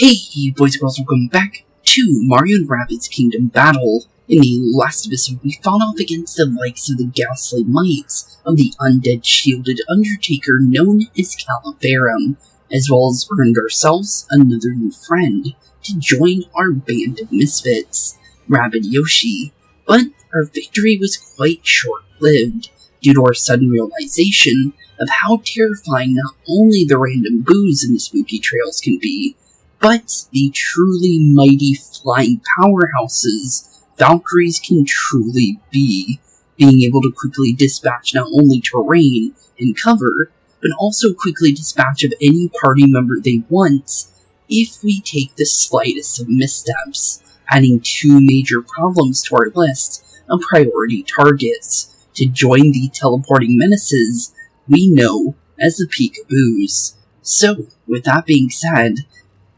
Hey boys and girls, welcome back to Mario and Rabbids Kingdom Battle. In the last episode, we fought off against the likes of the ghastly mights of the undead shielded Undertaker known as Calaverum, as well as earned ourselves another new friend to join our band of misfits, Rabbid Yoshi. But our victory was quite short-lived, due to our sudden realization of how terrifying not only the random boos in the spooky trails can be, but the truly mighty flying powerhouses Valkyries can truly be, being able to quickly dispatch not only terrain and cover, but also quickly dispatch of any party member they want if we take the slightest of missteps, adding two major problems to our list of priority targets to join the teleporting menaces we know as the Peekaboos. So, with that being said,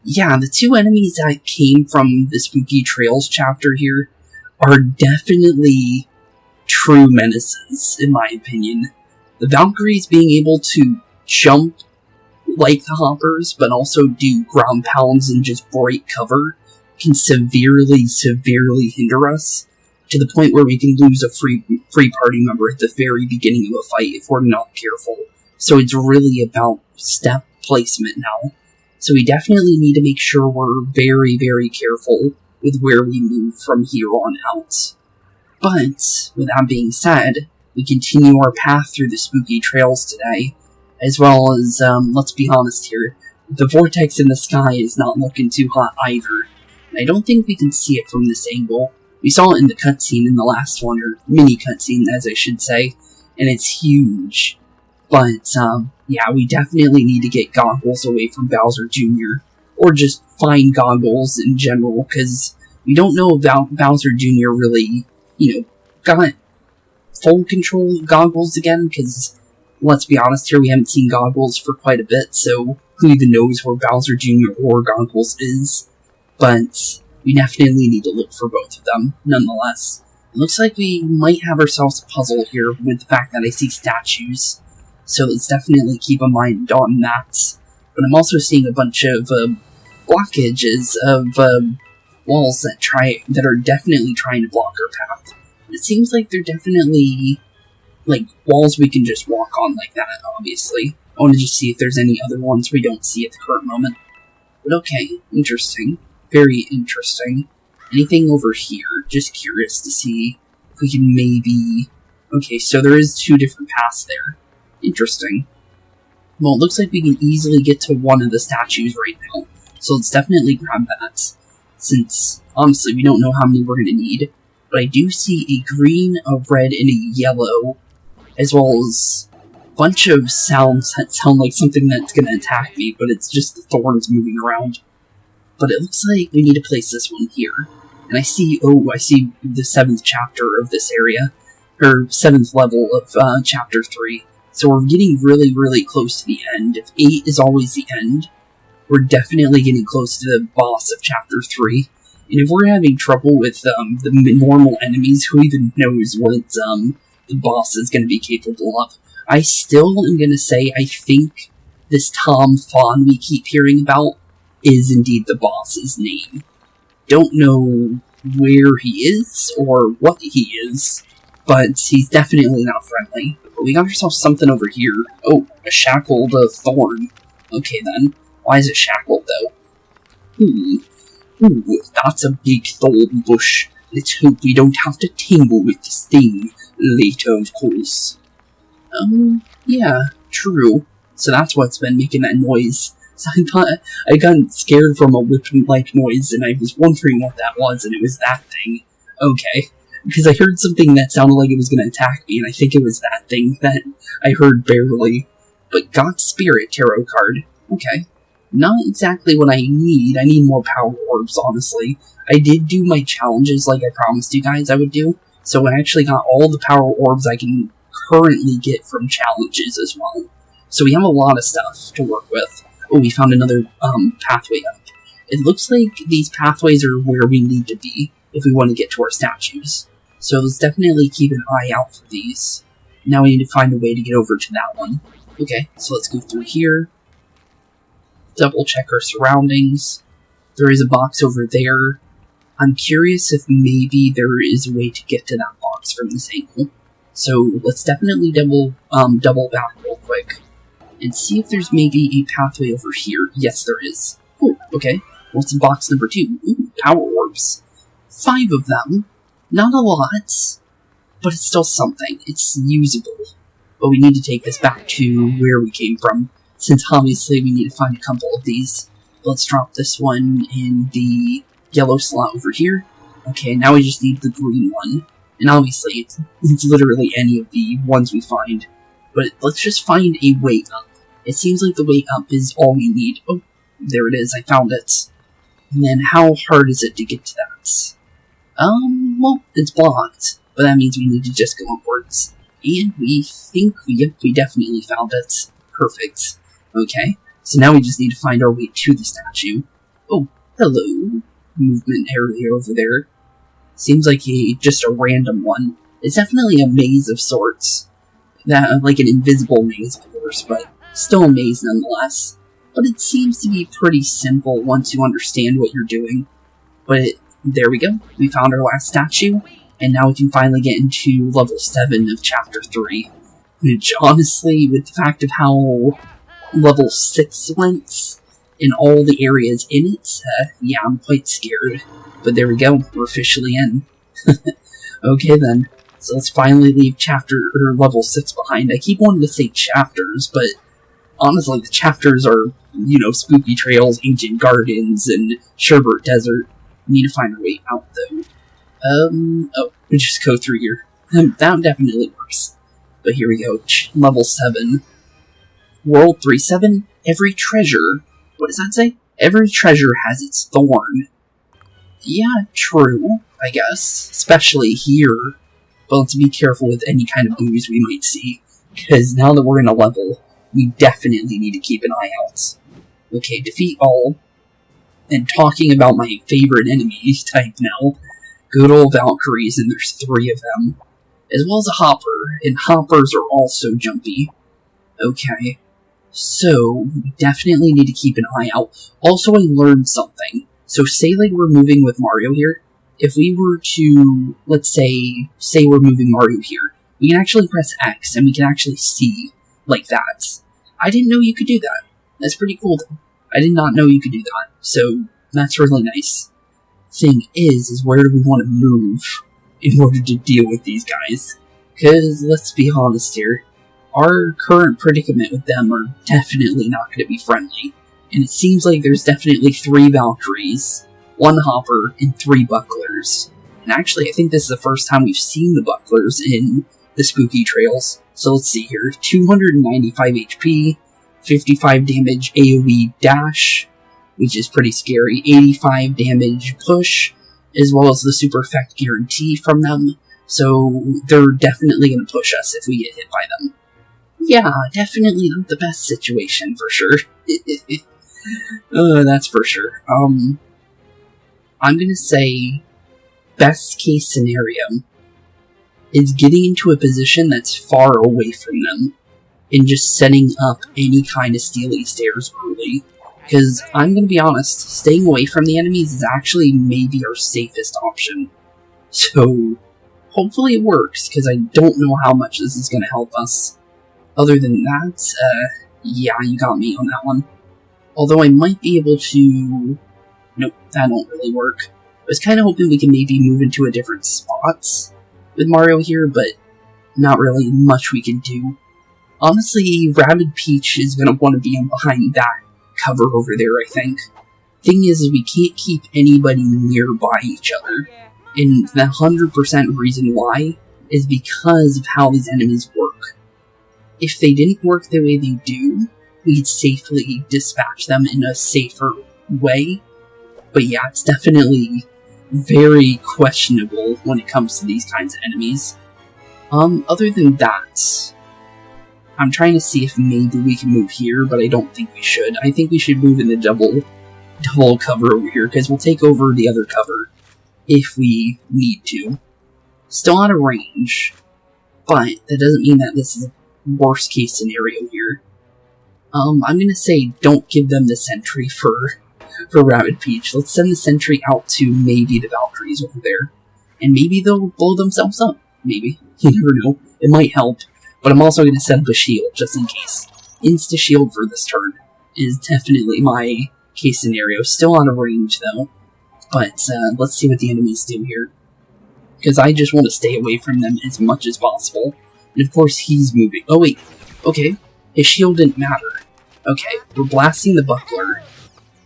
yeah, the two enemies that came from the Spooky Trails chapter here are definitely true menaces, in my opinion. The Valkyries being able to jump like the Hoppers, but also do ground pounds and just break cover, can severely hinder us, to the point where we can lose a free party member at the very beginning of a fight if we're not careful. So it's really about step placement now. So we definitely need to make sure we're very careful with where we move from here on out. But, with that being said, we continue our path through the spooky trails today, as well as, let's be honest here, the vortex in the sky is not looking too hot either. And I don't think we can see it from this angle. We saw it in the cutscene in the last one, or mini cutscene as I should say, and it's huge. But, yeah, we definitely need to get goggles away from Bowser Jr., or just find goggles in general, because we don't know if Bowser Jr. really, got full control of goggles again, because, let's be honest here, we haven't seen goggles for quite a bit, so who even knows where Bowser Jr. or goggles is, but we definitely need to look for both of them, nonetheless. It looks like we might have ourselves a puzzle here with the fact that I see statues. So let's definitely keep a mind on that. But I'm also seeing a bunch of blockages of walls that are definitely trying to block our path. It seems like they're definitely like walls we can just walk on like that, obviously. I want to just see if there's any other ones we don't see at the current moment. But okay, interesting. Very interesting. Anything over here? Just curious to see if we can maybe... Okay, so there is two different paths there. Interesting. Well, it looks like we can easily get to one of the statues right now, so let's definitely grab that, since, honestly, we don't know how many we're going to need, but I do see a green, a red, and a yellow, as well as a bunch of sounds that sound like something that's going to attack me, but it's just the thorns moving around. But it looks like we need to place this one here, and I see the 7th chapter of this area, or 7th level of chapter 3. So we're getting really close to the end. If 8 is always the end, we're definitely getting close to the boss of Chapter 3. And if we're having trouble with the normal enemies, who even knows what the boss is going to be capable of? I still am going to say I think this Tom Fawn we keep hearing about is indeed the boss's name. Don't know where he is or what he is, but he's definitely not friendly. We got ourselves something over here. Oh, a shackled thorn. Okay then. Why is it shackled though? Ooh, that's a big thorn bush. Let's hope we don't have to tangle with this thing later, of course. Yeah, true. So that's what's been making that noise. So I thought I got scared from a whip-like noise, and I was wondering what that was, and it was that thing. Okay. Because I heard something that sounded like it was going to attack me, and I think it was that thing that I heard barely. But God's Spirit Tarot card. Okay. Not exactly what I need. I need more power orbs, honestly. I did do my challenges like I promised you guys I would do, so I actually got all the power orbs I can currently get from challenges as well. So we have a lot of stuff to work with. Oh, we found another pathway up. It looks like these pathways are where we need to be if we want to get to our statues. So let's definitely keep an eye out for these. Now we need to find a way to get over to that one. Okay, so let's go through here. Double check our surroundings. There is a box over there. I'm curious if maybe there is a way to get to that box from this angle. So let's definitely double back real quick and see if there's maybe a pathway over here. Yes, there is. Oh, okay. What's in box number 2? Ooh, power orbs. 5 of them. Not a lot, but it's still something. It's usable. But we need to take this back to where we came from, since obviously we need to find a couple of these. Let's drop this one in the yellow slot over here. Okay, now we just need the green one. And obviously, it's literally any of the ones we find. But let's just find a way up. It seems like the way up is all we need. Oh, there it is, I found it. And then how hard is it to get to that? Well, it's blocked. But that means we need to just go upwards. And we think, yep, we definitely found it. Perfect. Okay, so now we just need to find our way to the statue. Oh, hello. Movement area over there. Seems like just a random one. It's definitely a maze of sorts. Like an invisible maze, of course, but still a maze nonetheless. But it seems to be pretty simple once you understand what you're doing. But there we go. We found our last statue, and now we can finally get into level 7 of Chapter 3. Which, honestly, with the fact of how level 6 went, in all the areas in it, yeah, I'm quite scared. But there we go, we're officially in. Okay then, so let's finally leave level 6 behind. I keep wanting to say chapters, but honestly, the chapters are, Spooky Trails, Ancient Gardens, and Sherbert Desert. We need to find our way out, though. Oh, we just go through here. That definitely works. But here we go, level 7. World 3-7, every treasure. What does that say? Every treasure has its thorn. Yeah, true, I guess. Especially here. But let's be careful with any kind of booze we might see. Because now that we're in a level, we definitely need to keep an eye out. Okay, defeat all. And talking about my favorite enemy type now. Good old Valkyries, and there's 3 of them. As well as a hopper, and hoppers are also jumpy. Okay. So, we definitely need to keep an eye out. Also, I learned something. So, say like we're moving with Mario here. If we were to, let's say we're moving Mario here, we can actually press X, and we can actually see, like that. I didn't know you could do that. That's pretty cool, though. I did not know you could do that. So, that's really nice. Thing is where do we want to move in order to deal with these guys? Because, let's be honest here, our current predicament with them are definitely not going to be friendly. And it seems like there's definitely 3 Valkyries, 1 Hopper, and 3 Bucklers. And actually, I think this is the first time we've seen the Bucklers in the Spooky Trails. So let's see here, 295 HP, 55 damage AoE dash, which is pretty scary, 85 damage push, as well as the super effect guarantee from them. So they're definitely going to push us if we get hit by them. Yeah, definitely not the best situation, for sure. That's for sure. I'm gonna say, best case scenario is getting into a position that's far away from them, and just setting up any kind of steely stairs early. Because, I'm gonna be honest, staying away from the enemies is actually maybe our safest option. So, hopefully it works, because I don't know how much this is gonna help us. Other than that, yeah, you got me on that one. Although I might be able to... Nope, that won't really work. I was kind of hoping we can maybe move into a different spots with Mario here, but not really much we can do. Honestly, Rabbid Peach is going to want to be in behind that cover over there, I think. Thing is we can't keep anybody nearby each other. And the 100% reason why is because of how these enemies work. If they didn't work the way they do, we'd safely dispatch them in a safer way. But yeah, it's definitely very questionable when it comes to these kinds of enemies. Other than that, I'm trying to see if maybe we can move here, but I don't think we should. I think we should move in the double cover over here, because we'll take over the other cover if we need to. Still out of range, but that doesn't mean that this is a worst case scenario here. I'm gonna say don't give them the sentry for for Rabbid Peach. Let's send the sentry out to maybe the Valkyries over there. And maybe they'll blow themselves up. Maybe. You never know. It might help. But I'm also going to set up a shield, just in case. Insta-shield for this turn is definitely my case scenario. Still out of range, though. But let's see what the enemies do here. Because I just want to stay away from them as much as possible. And of course, he's moving. Oh, wait. Okay. His shield didn't matter. Okay, we're blasting the buckler.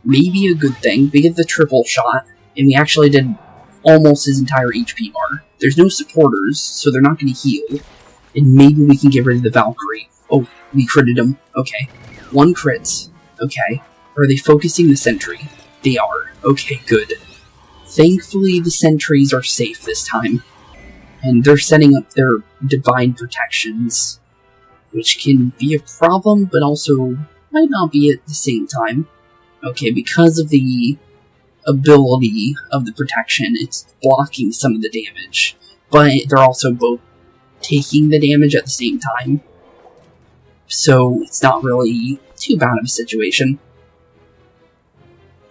Maybe a good thing. We get the triple shot, and we actually did almost his entire HP bar. There's no supporters, so they're not going to heal. And maybe we can get rid of the Valkyrie. Oh, we critted him. Okay. 1 crit. Okay. Are they focusing the sentry? They are. Okay, good. Thankfully, the sentries are safe this time. And they're setting up their divine protections, which can be a problem, but also might not be at the same time. Okay, because of the ability of the protection, it's blocking some of the damage. But they're also both taking the damage at the same time. So it's not really too bad of a situation.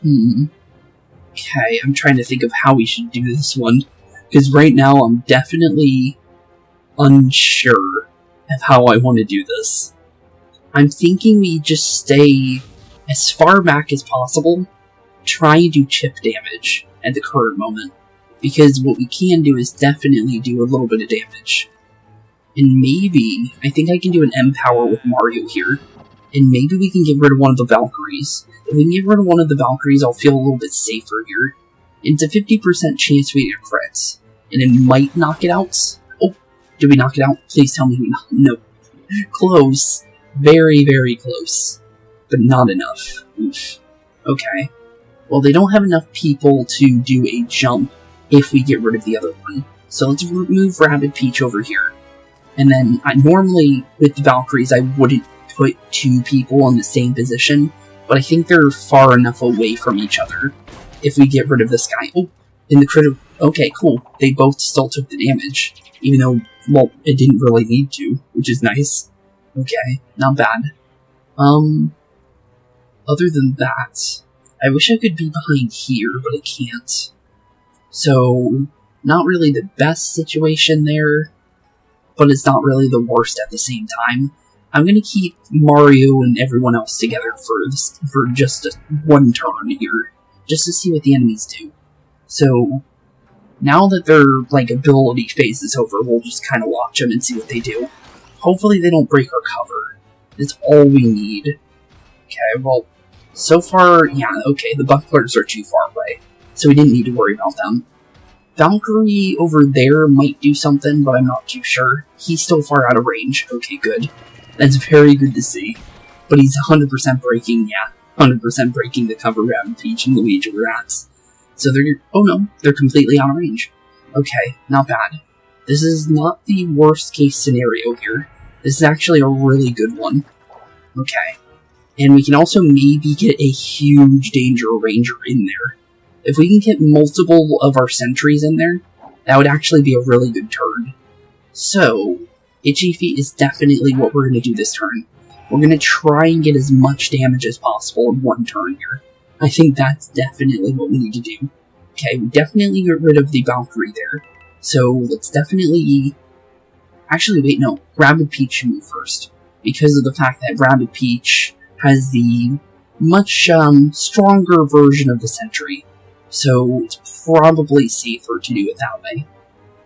Okay, I'm trying to think of how we should do this one. Because right now I'm definitely unsure of how I want to do this. I'm thinking we just stay as far back as possible, try and do chip damage at the current moment, because what we can do is definitely do a little bit of damage. And maybe, I think I can do an M-Power with Mario here, and maybe we can get rid of one of the Valkyries. If we can get rid of one of the Valkyries, I'll feel a little bit safer here. And it's a 50% chance we get crits, and it might knock it out. Oh, did we knock it out? Please tell me we knocked it. No. Close. Very, very close. But not enough. Oof. Okay. Well, they don't have enough people to do a jump if we get rid of the other one. So let's move Rabbid Peach over here. And then, normally, with the Valkyries, I wouldn't put 2 people in the same position, but I think they're far enough away from each other if we get rid of this guy. Oh, in the crit. Okay, cool. They both still took the damage, even though, well, it didn't really need to, which is nice. Okay, not bad. Other than that, I wish I could be behind here, but I can't. So, not really the best situation there, but it's not really the worst at the same time. I'm gonna keep Mario and everyone else together for just 1 turn here, just to see what the enemies do. So, now that their, ability phase is over, we'll just kind of watch them and see what they do. Hopefully they don't break our cover. That's all we need. Okay, well, so far, yeah, okay, the bucklers are too far away, so we didn't need to worry about them. Valkyrie over there might do something, but I'm not too sure. He's still far out of range. Okay, good. That's very good to see. But he's 100% breaking, yeah, 100% breaking the cover Rabbid Peach and Luigi rats. So they're, oh no, they're completely out of range. Okay, not bad. This is not the worst case scenario here. This is actually a really good one. Okay. And we can also maybe get a huge Danger Ranger in there. If we can get multiple of our sentries in there, that would actually be a really good turn. So, Itchy Feet is definitely what we're going to do this turn. We're going to try and get as much damage as possible in 1 turn here. I think that's definitely what we need to do. Okay, we definitely get rid of the Valkyrie there. So, let's definitely... Actually, wait, no. Rabbid Peach should move first. Because of the fact that Rabbid Peach has the much stronger version of the sentry. So, it's probably safer to do it that way.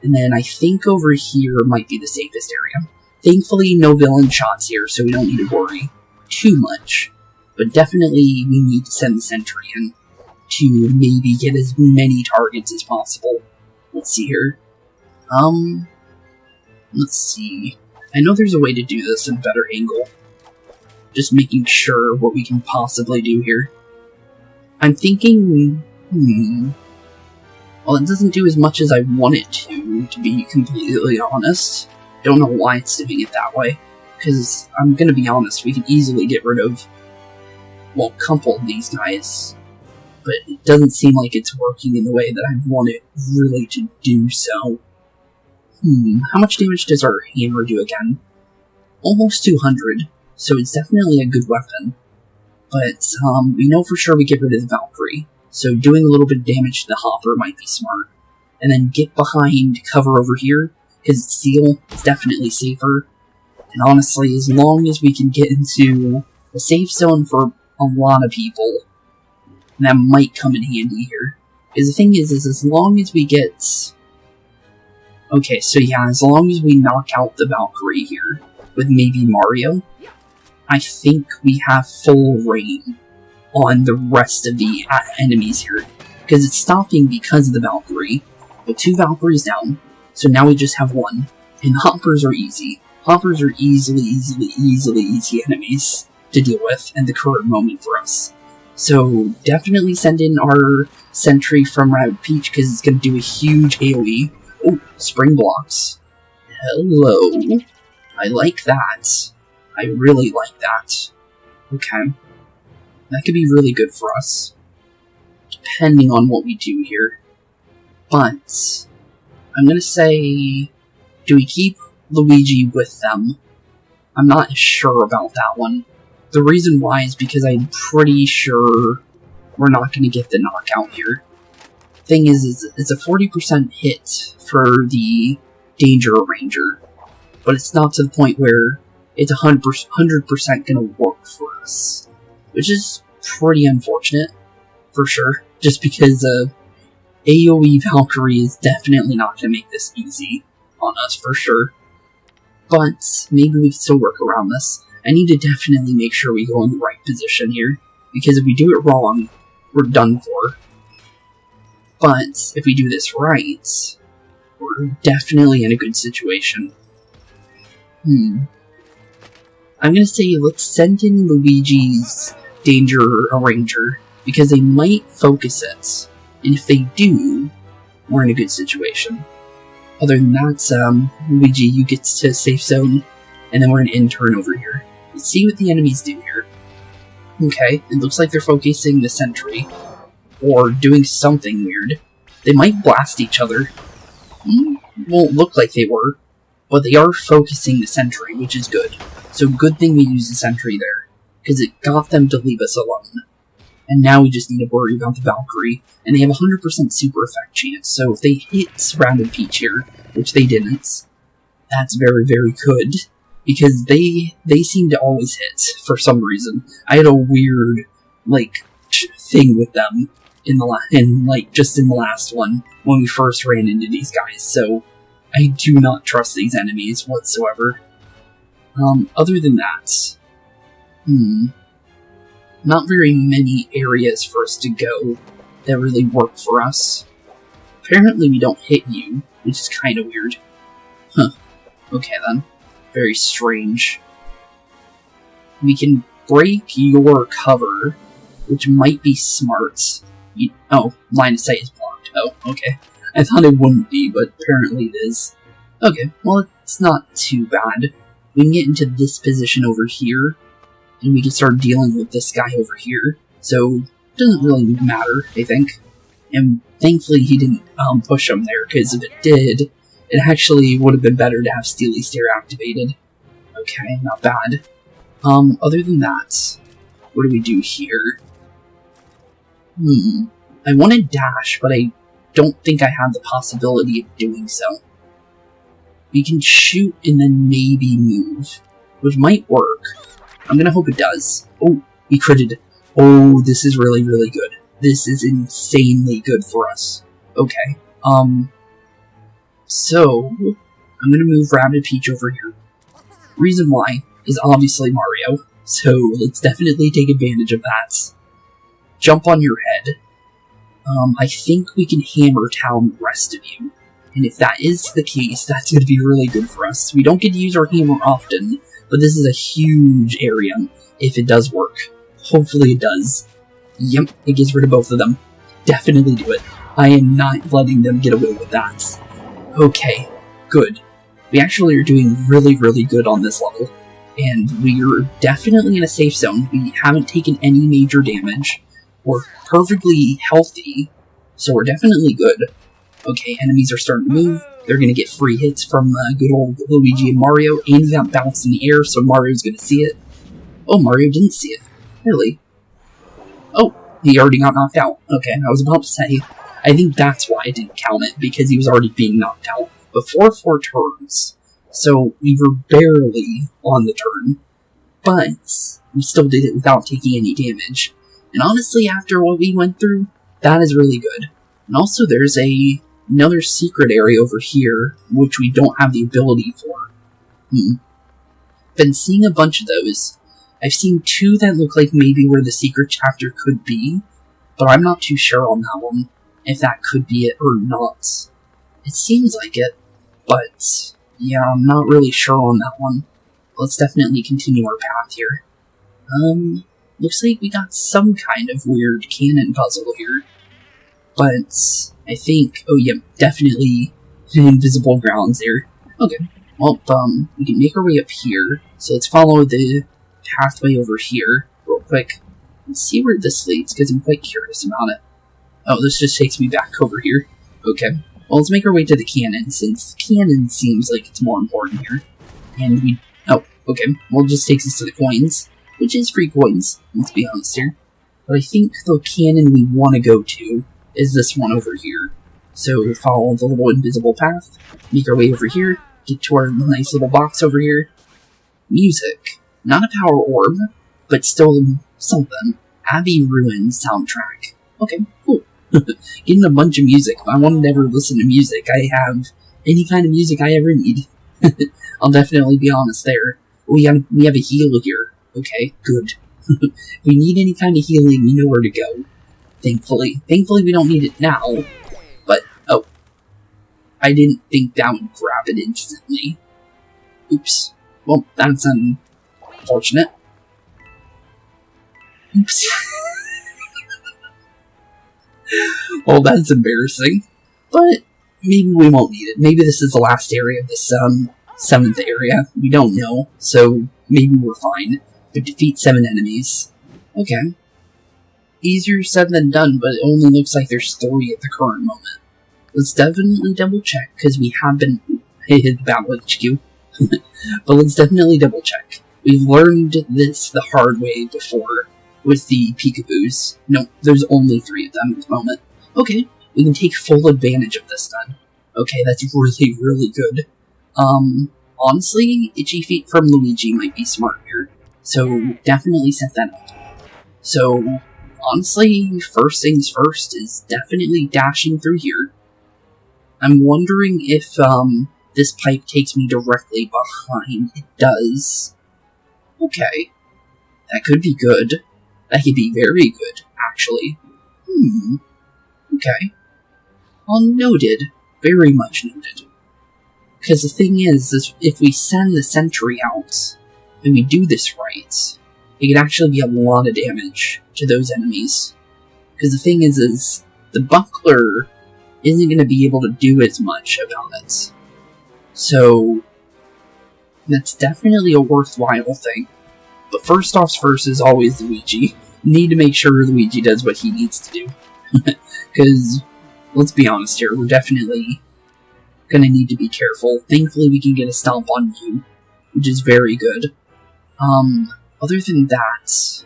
And then I think over here might be the safest area. Thankfully, no villain shots here, so we don't need to worry too much. But definitely, we need to send the sentry in to maybe get as many targets as possible. Let's see here. Let's see. I know there's a way to do this in a better angle. Just making sure what we can possibly do here. I'm thinking... Well, it doesn't do as much as I want it to be completely honest. Don't know why it's doing it that way. Because, I'm gonna be honest, we can easily get rid of, well, a couple of these guys. But it doesn't seem like it's working in the way that I want it really to do so. How much damage does our hammer do again? Almost 200, so it's definitely a good weapon. But we know for sure we get rid of the Valkyrie, so doing a little bit of damage to the hopper might be smart. And then get behind cover over here, because it's steel, it's definitely safer. And honestly, as long as we can get into a safe zone for a lot of people, that might come in handy here. Because the thing is as long as we get... Okay, so yeah, as long as we knock out the Valkyrie here, with maybe Mario, I think we have full reign on the rest of the enemies here. Because it's stopping because of the Valkyrie, but 2 Valkyries down, so now we just have 1. And hoppers are easy. Hoppers are easy enemies to deal with at the current moment for us. So definitely send in our sentry from Rabbid Peach because it's going to do a huge AoE. Oh, spring blocks. Hello. I like that. I really like that. Okay. That could be really good for us, depending on what we do here. But I'm going to say, do we keep Luigi with them? I'm not sure about that one. The reason why is because I'm pretty sure we're not going to get the knockout here. Thing is it's a 40% hit for the Danger Ranger, but it's not to the point where it's 100% going to work for us, which is pretty unfortunate, for sure, just because AoE Valkyrie is definitely not going to make this easy on us, for sure. But maybe we can still work around this. I need to definitely make sure we go in the right position here, because if we do it wrong, we're done for. But if we do this right, we're definitely in a good situation. I'm gonna say let's send in Luigi's Danger Ranger, because they might focus it. And if they do, we're in a good situation. Other than that, Luigi, you get to safe zone, and then we're gonna end turn over here. Let's see what the enemies do here. Okay, it looks like they're focusing the sentry, or doing something weird. They might blast each other. Won't look like they were, but they are focusing the sentry, which is good. So good thing we used the sentry there, because it got them to leave us alone. And now we just need to worry about the Valkyrie, and they have a 100% super effect chance, so if they hit Rabbid Peach here, which they didn't, that's very, very good, because they seem to always hit, for some reason. I had a weird, thing with them just in the last one, when we first ran into these guys, so I do not trust these enemies whatsoever. Other than that, not very many areas for us to go that really work for us. Apparently we don't hit you, which is kind of weird. Huh. Okay then. Very strange. We can break your cover, which might be smart. Oh, line of sight is blocked. Oh, okay. I thought it wouldn't be, but apparently it is. Okay, well, it's not too bad. We can get into this position over here, and we can start dealing with this guy over here. So, it doesn't really matter, I think. And thankfully he didn't push him there, because if it did, it actually would have been better to have Steely Stare activated. Okay, not bad. Other than that, what do we do here? I want to dash, but I don't think I have the possibility of doing so. We can shoot and then maybe move, which might work. I'm gonna hope it does. Oh, we critted. Oh, this is really, really good. This is insanely good for us. Okay, so, I'm gonna move Rabbid Peach over here. Reason why is obviously Mario, so let's definitely take advantage of that. Jump on your head. I think we can hammer down the rest of you. And if that is the case, that's going to be really good for us. We don't get to use our hammer often, but this is a huge area if it does work. Hopefully it does. Yep, it gets rid of both of them. Definitely do it. I am not letting them get away with that. Okay, good. We actually are doing really, really good on this level. And we're definitely in a safe zone. We haven't taken any major damage. We're perfectly healthy, so we're definitely good. Okay, enemies are starting to move. They're going to get free hits from good old Luigi and Mario, and we got bounce in the air, so Mario's going to see it. Oh, Mario didn't see it. Really? he already got knocked out. Okay, I was about to say, I think that's why I didn't count it, because he was already being knocked out before 4 turns. So we were barely on the turn, but we still did it without taking any damage. And honestly, after what we went through, that is really good. And also there's another secret area over here, which we don't have the ability for. Been seeing a bunch of those. I've seen 2 that look like maybe where the secret chapter could be, but I'm not too sure on that one, if that could be it or not. It seems like it, but yeah, I'm not really sure on that one. Let's definitely continue our path here. Looks like we got some kind of weird cannon puzzle here, but I think, oh yeah, definitely invisible grounds here. Okay, well, we can make our way up here, so let's follow the pathway over here real quick and see where this leads, because I'm quite curious about it. Oh, this just takes me back over here. Okay, well, let's make our way to the cannon, since the cannon seems like it's more important here. And we... oh, okay, well, it just takes us to the coins, which is free coins, let's be honest here. But I think the cannon we want to go to is this one over here. So we'll follow the little invisible path, make our way over here, get to our nice little box over here. Music. Not a power orb, but still something. Abbey Ruins soundtrack. Okay, cool. Getting a bunch of music. If I want to never listen to music, I have any kind of music I ever need. I'll definitely be honest there. We have a heal here. Okay, good. If we need any kind of healing, we know where to go. Thankfully. Thankfully we don't need it now. But, oh. I didn't think that would grab it instantly. Oops. Well, that's unfortunate. Oops. Well, that's embarrassing. But maybe we won't need it. Maybe this is the last area of this 7th area. We don't know. So maybe we're fine. But defeat 7 enemies. Okay. Easier said than done, but it only looks like there's 3 at the current moment. Let's definitely double check, because we have been hit the battle HQ. But let's definitely double check. We've learned this the hard way before with the peekaboos. No, there's only 3 of them at the moment. Okay, we can take full advantage of this then. Okay, that's really, really good. Honestly, Itchy Feet from Luigi might be smart here. So, definitely set that up. So, honestly, first things first is definitely dashing through here. I'm wondering if, this pipe takes me directly behind. It does. Okay. That could be good. That could be very good, actually. Okay. Well, noted. Very much noted. Because the thing is, if we send the sentry out, and we do this right, it could actually be a lot of damage to those enemies. Because the thing is the buckler isn't going to be able to do as much about it. So, that's definitely a worthwhile thing. But first off's first is always Luigi. Need to make sure Luigi does what he needs to do. Because, let's be honest here, we're definitely gonna need to be careful. Thankfully we can get a stomp on you, which is very good. Other than that,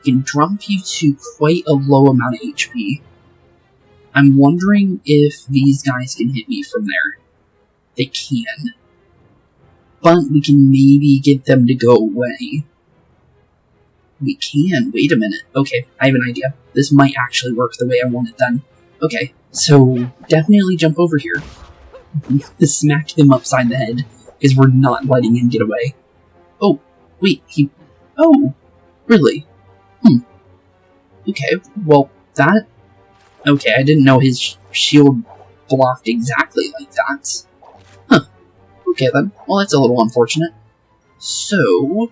can drop you to quite a low amount of HP. I'm wondering if these guys can hit me from there. They can. But we can maybe get them to go away. We can. Wait a minute. Okay, I have an idea. This might actually work the way I want it then. Okay, so definitely jump over here. Smack him upside the head, because we're not letting him get away. Oh, wait, he... Oh, really? Okay, well, that... Okay, I didn't know his shield blocked exactly like that. Huh. Okay then, well that's a little unfortunate. So,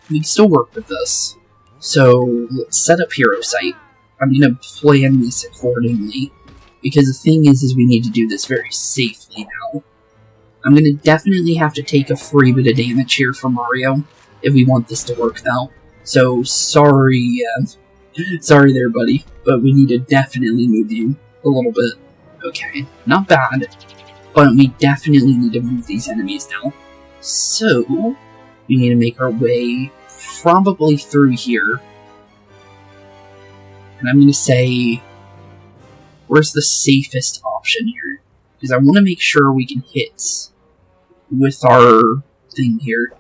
we can still work with this. So, let's set up Hero Sight. I'm gonna plan this accordingly, because the thing is we need to do this very safely now. I'm gonna definitely have to take a free bit of damage here from Mario, if we want this to work though. So, sorry, sorry there buddy, but we need to definitely move you a little bit. Okay, not bad, but we definitely need to move these enemies now. So, we need to make our way probably through here. And I'm going to say, where's the safest option here? Because I want to make sure we can hit with our thing here.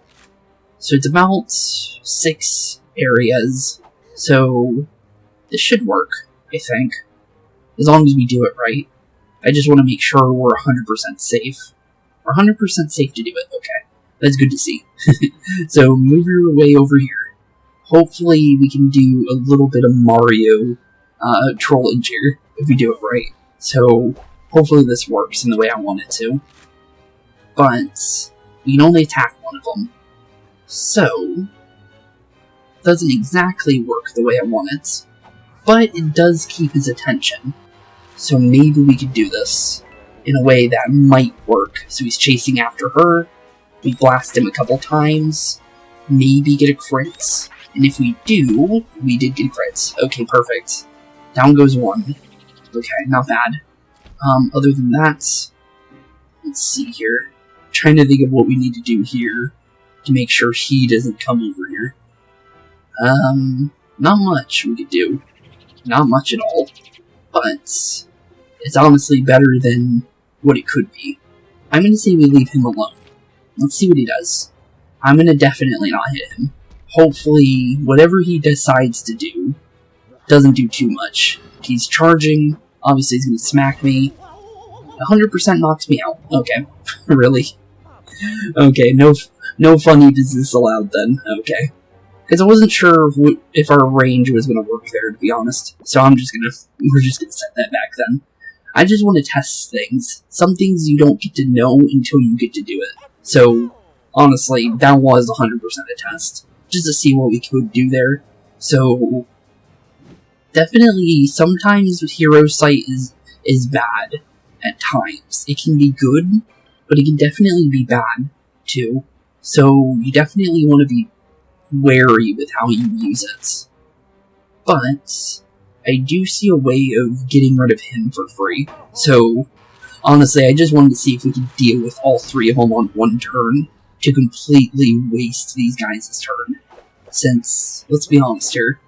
So it's about 6 areas. So this should work, I think. As long as we do it right. I just want to make sure we're 100% safe. We're 100% safe to do it, okay. That's good to see. So move your way over here. Hopefully we can do a little bit of Mario trollage here, if we do it right. So hopefully this works in the way I want it to. But we can only attack one of them. So it doesn't exactly work the way I want it. But it does keep his attention. So maybe we could do this in a way that might work. So he's chasing after her. We blast him a couple times. Maybe get a crit. And if we do, we did get a crit. Okay, perfect. Down goes 1. Okay, not bad. Other than that, let's see here. I'm trying to think of what we need to do here to make sure he doesn't come over here. Not much we could do. Not much at all. But it's honestly better than what it could be. I'm going to say we leave him alone. Let's see what he does. I'm going to definitely not hit him. Hopefully, whatever he decides to do doesn't do too much. He's charging. Obviously, he's going to smack me. 100% knocks me out. Okay. Really? Okay, no funny business allowed then. Okay. Because I wasn't sure if our range was going to work there, to be honest. So we're just going to set that back then. I just want to test things. Some things you don't get to know until you get to do it. So, honestly, that was 100% a test. Just to see what we could do there. So, definitely, sometimes Hero Sight is bad at times. It can be good, but it can definitely be bad, too. So, you definitely want to be wary with how you use it. But I do see a way of getting rid of him for free. So, honestly, I just wanted to see if we could deal with all 3 of them on one turn to completely waste these guys' turn. Since, let's be honest here,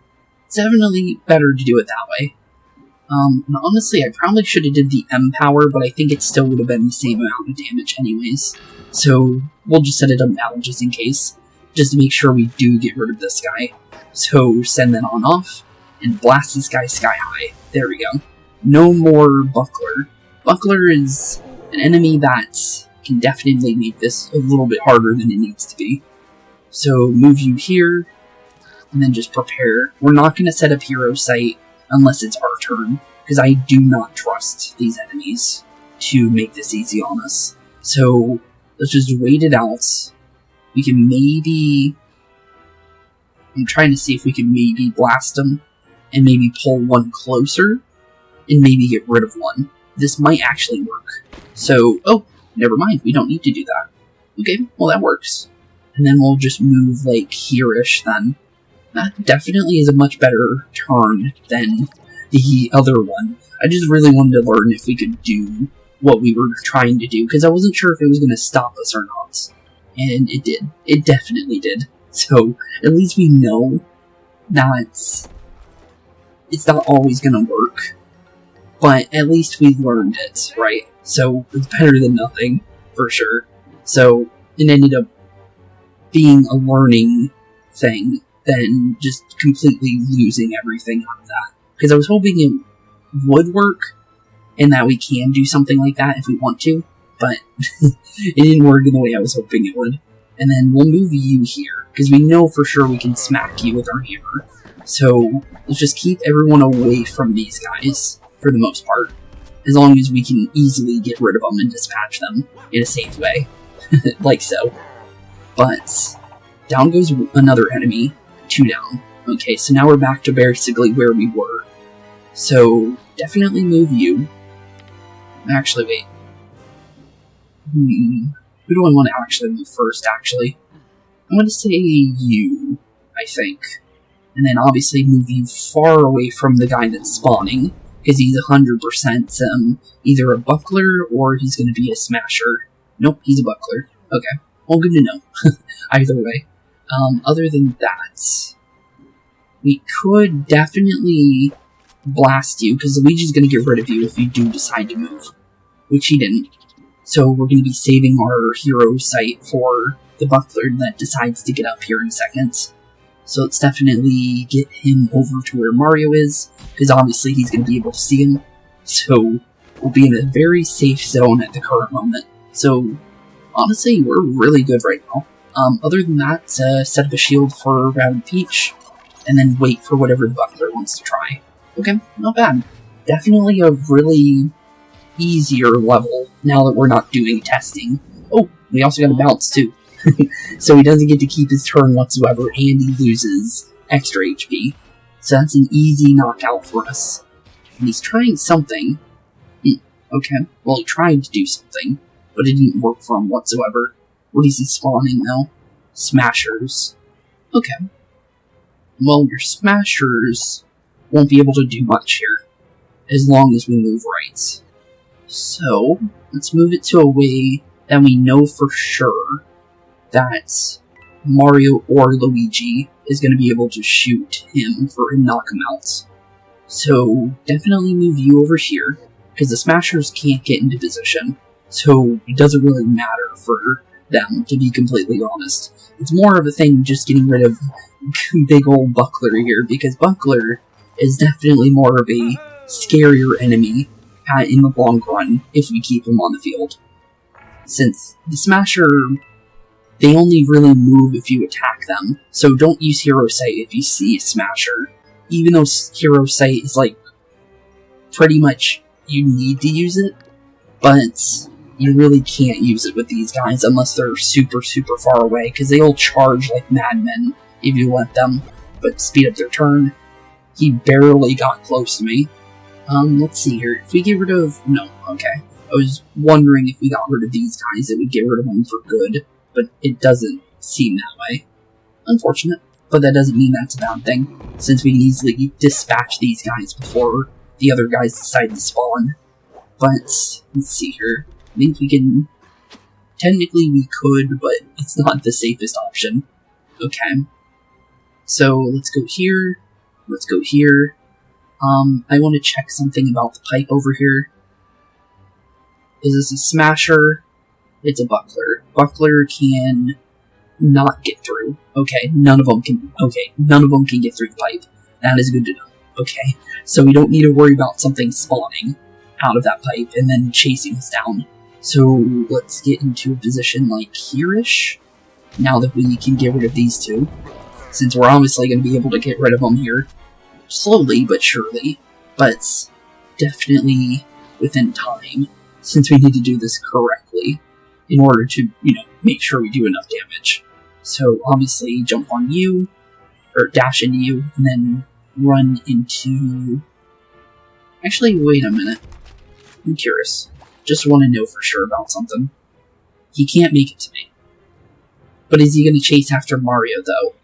it's definitely better to do it that way. And honestly, I probably should have did the M power, but I think it still would have been the same amount of damage anyways. So, we'll just set it up now just in case. Just to make sure we do get rid of this guy. So, send that on off, and blast this guy sky high. There we go. No more Buckler. Buckler is an enemy that can definitely make this a little bit harder than it needs to be. So, move you here, and then just prepare. We're not going to set up Hero Sight unless it's our turn, because I do not trust these enemies to make this easy on us. So, let's just wait it out. We can maybe... I'm trying to see if we can maybe blast them, and maybe pull one closer, and maybe get rid of one. This might actually work. So, oh, never mind, we don't need to do that. Okay, well that works. And then we'll just move, like, here-ish then. That definitely is a much better turn than the other one. I just really wanted to learn if we could do what we were trying to do, because I wasn't sure if it was going to stop us or not. And it did. It definitely did. So, at least we know that it's not always going to work. But at least we learned it, right? So, it's better than nothing, for sure. So, it ended up being a learning thing than just completely losing everything out of that. Because I was hoping it would work, and that we can do something like that if we want to, but it didn't work in the way I was hoping it would. And then we'll move you here, because we know for sure we can smack you with our hammer. So, let's just keep everyone away from these guys, for the most part. As long as we can easily get rid of them and dispatch them in a safe way. Like so. But, down goes another enemy. 2 down. Okay, so now we're back to basically where we were. So, definitely move you. Actually, wait. Who do I want to actually move first, actually? I'm going to say you, I think. And then obviously move you far away from the guy that's spawning, because he's 100% either a buckler or he's going to be a smasher. Nope, he's a buckler. Okay, well, good to know. Either way. Other than that, we could definitely blast you, because Luigi's going to get rid of you if you do decide to move, which he didn't. So we're going to be saving our hero site for the buckler that decides to get up here in a second. So let's definitely get him over to where Mario is, because obviously he's going to be able to see him. So we'll be in a very safe zone at the current moment. So honestly, we're really good right now. Other than that, set up a shield for Rabbid Peach, and then wait for whatever the buckler wants to try. Okay, not bad. Definitely a really easier level now that we're not doing testing. Oh, we also got a bounce too. So he doesn't get to keep his turn whatsoever, and he loses extra HP. So that's an easy knockout for us. And he's trying something. Okay, well he tried to do something, but it didn't work for him whatsoever. What is he spawning now? Smashers. Okay. Well, your smashers won't be able to do much here, as long as we move right. So, let's move it to a way that we know for sure that Mario or Luigi is going to be able to shoot him and knock him out. So, definitely move you over here, because the smashers can't get into position, so it doesn't really matter for them, to be completely honest. It's more of a thing just getting rid of big old Buckler here, because Buckler is definitely more of a scarier enemy in the long run if we keep him on the field. Since the Smasher, they only really move if you attack them, so don't use Hero Sight if you see a Smasher. Even though Hero Sight is like, pretty much, you need to use it, but you really can't use it with these guys unless they're super, super far away, because they'll charge like madmen if you let them, but speed up their turn. He barely got close to me. Let's see here. If we get rid of... No, okay. I was wondering if we got rid of these guys, it would get rid of them for good, but it doesn't seem that way. Unfortunate, but that doesn't mean that's a bad thing, since we can easily dispatch these guys before the other guys decide to spawn. But, let's see here. I think we can... Technically we could, but it's not the safest option. Okay. So, let's go here. Let's go here. I want to check something about the pipe over here. Is this a smasher? It's a buckler. Buckler can not get through. Okay, none of them can get through the pipe. That is good to know. Okay, so we don't need to worry about something spawning out of that pipe and then chasing us down. So let's get into a position like here-ish, now that we can get rid of these two, since we're obviously going to be able to get rid of them here. Slowly but surely, but definitely within time, since we need to do this correctly in order to, make sure we do enough damage. So obviously jump on you, or dash into you, and then run into... Actually, wait a minute. I'm curious. Just want to know for sure about something. He can't make it to me. But is he going to chase after Mario, though?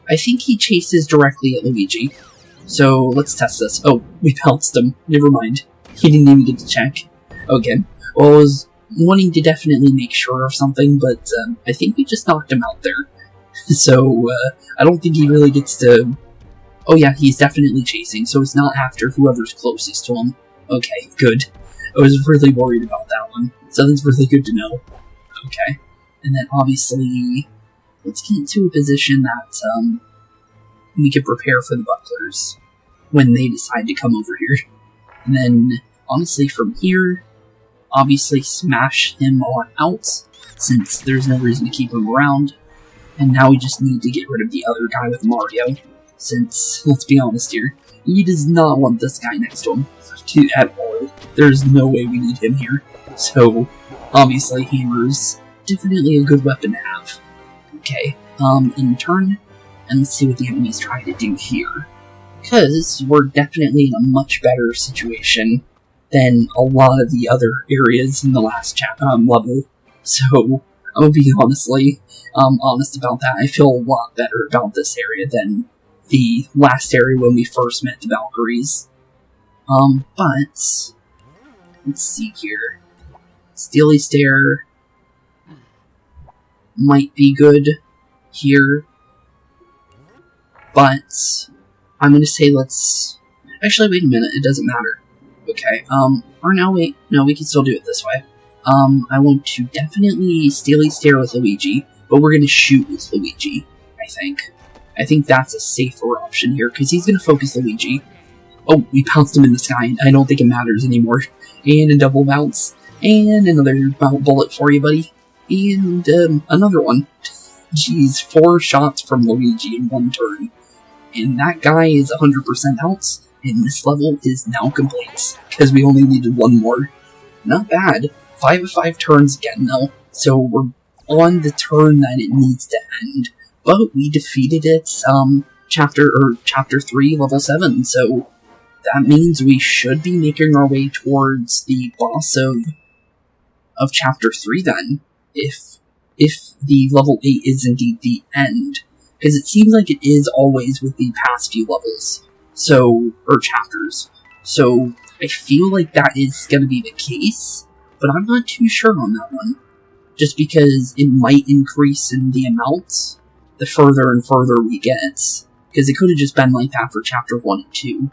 I think he chases directly at Luigi. So, let's test this. Oh, we bounced him. Never mind. He didn't even get to check. Okay. Well, I was wanting to definitely make sure of something, but I think we just knocked him out there. So, I don't think he really gets to... Oh yeah, he's definitely chasing, so it's not after whoever's closest to him. Okay, good. I was really worried about that one. So that's really good to know. Okay. And then, obviously... Let's get into a position that we could prepare for the bucklers when they decide to come over here. And then, honestly, from here, obviously smash him on out, since there's no reason to keep him around. And now we just need to get rid of the other guy with Mario, since, let's be honest here, he does not want this guy next to him at all. There's no way we need him here. So, obviously, hammer's definitely a good weapon to have. Okay, in turn, and let's see what the enemy's trying to do here. Because we're definitely in a much better situation than a lot of the other areas in the last level. So, I'm gonna be honest about that. I feel a lot better about this area than the last area when we first met the Valkyries. But, let's see here. Steely Stare might be good here. But I'm gonna say let's... Actually, wait a minute, it doesn't matter. Okay, or no, wait, no, we can still do it this way. I want to definitely steely stare with Luigi, but we're gonna shoot with Luigi, I think. I think that's a safer option here, because he's gonna focus Luigi. Oh, we pounced him in the sky, I don't think it matters anymore. And a double bounce, and another bullet for you, buddy. And, another one. Jeez, 4 shots from Luigi in 1 turn. And that guy is 100% out, and this level is now complete, because we only needed 1 more. Not bad. 5 of 5 turns again, though, so we're on the turn that it needs to end. But we defeated it, chapter 3, level 7, so that means we should be making our way towards the boss of chapter 3 then, if the level 8 is indeed the end. Because it seems like it is always with the past few levels, or chapters. So, I feel like that is going to be the case, but I'm not too sure on that one. Just because it might increase in the amount the further and further we get. Because it could have just been like that for chapter 1 and 2.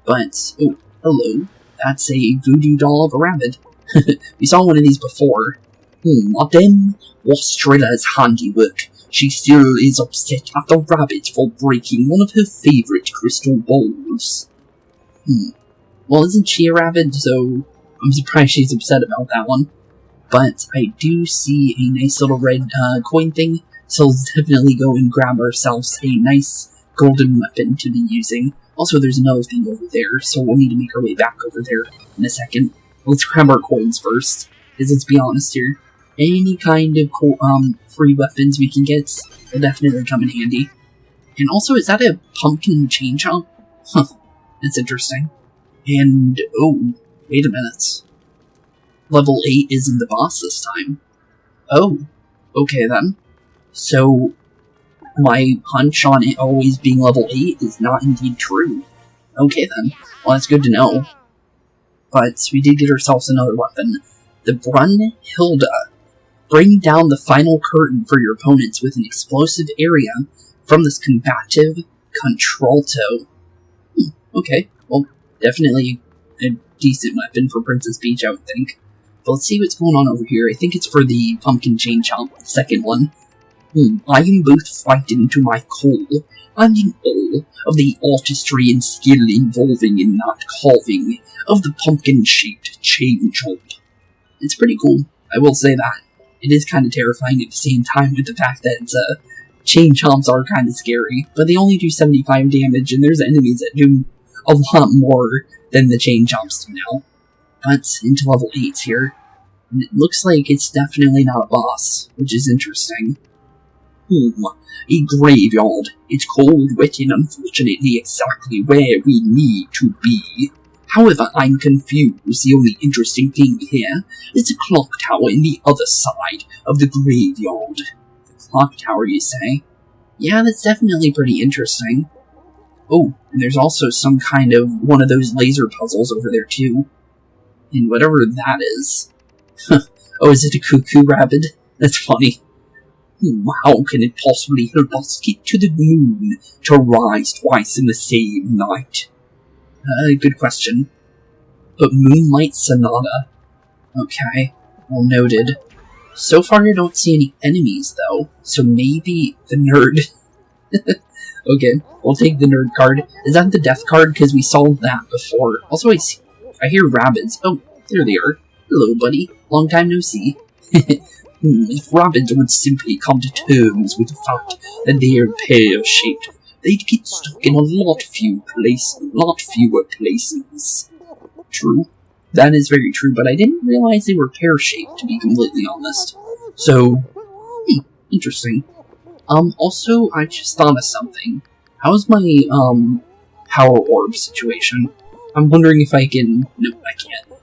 But, oh, hello. That's a voodoo doll of a rabbit. We saw one of these before. What then? Australia's handiwork. She still is upset at the rabbit for breaking one of her favourite crystal balls. Well, isn't she a rabbit, so I'm surprised she's upset about that one. But I do see a nice little red coin thing, so let's definitely go and grab ourselves a nice golden weapon to be using. Also, there's another thing over there, so we'll need to make our way back over there in a second. Let's grab our coins first, because let's be honest here. Any kind of free weapons we can get will definitely come in handy. And also, is that a pumpkin chain chomp? Huh, that's interesting. And, oh, wait a minute. Level 8 isn't the boss this time. Oh, okay then. So, my hunch on it always being level 8 is not indeed true. Okay then, well that's good to know. But we did get ourselves another weapon. The Brunhilde. Bring down the final curtain for your opponents with an explosive area from this combative contralto. Okay, well, definitely a decent weapon for Princess Peach, I would think. But let's see what's going on over here. I think it's for the pumpkin chain chomp, the second one. I am both frightened to my core and in awe of the artistry and skill involving in that carving of the pumpkin-shaped chain chomp. It's pretty cool, I will say that. It is kind of terrifying at the same time with the fact that chain chomps are kind of scary, but they only do 75 damage, and there's enemies that do a lot more than the chain chomps do now. But into level 8 here, and it looks like it's definitely not a boss, which is interesting. A graveyard. It's cold, wet, and unfortunately exactly where we need to be. However, I'm confused. The only interesting thing here is the clock tower in the other side of the graveyard. The clock tower, you say? Yeah, that's definitely pretty interesting. Oh, and there's also some kind of one of those laser puzzles over there, too. And whatever that is. Oh, is it a cuckoo rabbit? That's funny. How can it possibly help us get to the moon to rise twice in the same night? Good question. But Moonlight Sonata. Okay, well noted. So far I don't see any enemies though, so maybe the nerd. Okay, we'll take the nerd card. Is that the death card? Because we saw that before. Also I hear Rabbids. Oh, there they are. Hello buddy, long time no see. If Rabbids would simply come to terms with the fact that they are pear-shaped, they'd get stuck in a lot fewer places. True. That is very true, but I didn't realize they were pear-shaped, to be completely honest. So, interesting. Also, I just thought of something. How's my, power orb situation? I'm wondering if I can... No, I can't.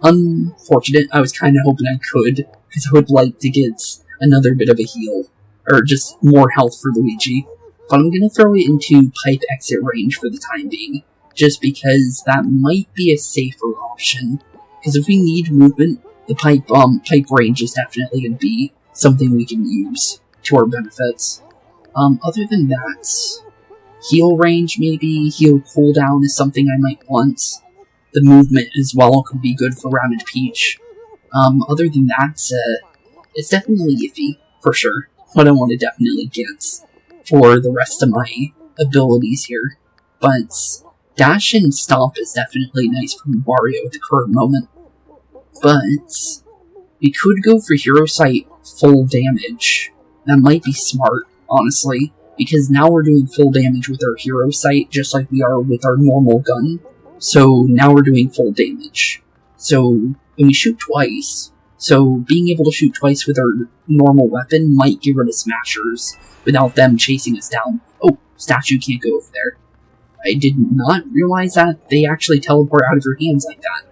Unfortunate, I was kinda hoping I could, because I would like to get another bit of a heal. Or just more health for Luigi. But I'm gonna throw it into pipe exit range for the time being, just because that might be a safer option. Because if we need movement, the pipe range is definitely gonna be something we can use to our benefits. Other than that, Heal range, maybe. Heal cooldown is something I might want. The movement as well could be good for Rabbid Peach. Other than that, it's definitely iffy, for sure. What I want to definitely get for the rest of my abilities here. But Dash and Stomp is definitely nice from Wario at the current moment. But we could go for Hero Sight full damage. That might be smart, honestly, because now we're doing full damage with our Hero Sight just like we are with our normal gun. So now we're doing full damage. So when we shoot twice, so being able to shoot twice with our normal weapon might get rid of smashers without them chasing us down. Oh, statue can't go over there. I did not realize that they actually teleport out of your hands like that.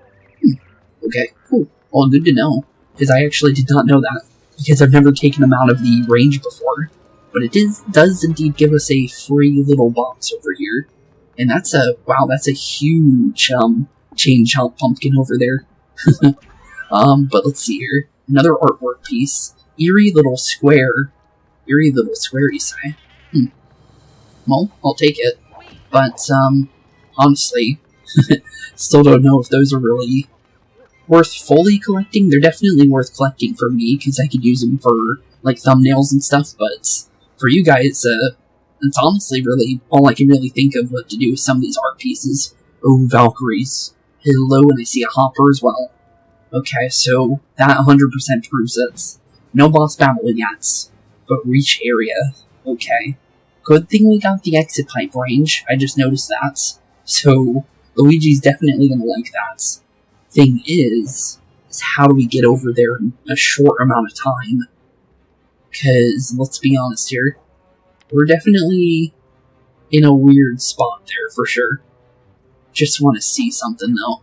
Okay, cool. Well, good to know, because I actually did not know that, because I've never taken them out of the range before. But it does indeed give us a free little box over here. And that's a huge chain chomp pumpkin over there. But let's see here. Another artwork piece. Eerie little square. Eerie little square, you say? Well, I'll take it. But, honestly, still don't know if those are really worth fully collecting. They're definitely worth collecting for me, because I could use them for, like, thumbnails and stuff, but for you guys, it's honestly really all I can really think of what to do with some of these art pieces. Oh, Valkyries. Hello, and I see a hopper as well. Okay, so that 100% proves it. No boss battle yet, but reach area. Okay. Good thing we got the exit pipe range. I just noticed that. So, Luigi's definitely gonna like that. Thing is how do we get over there in a short amount of time? Because, let's be honest here, we're definitely in a weird spot there, for sure. Just want to see something, though.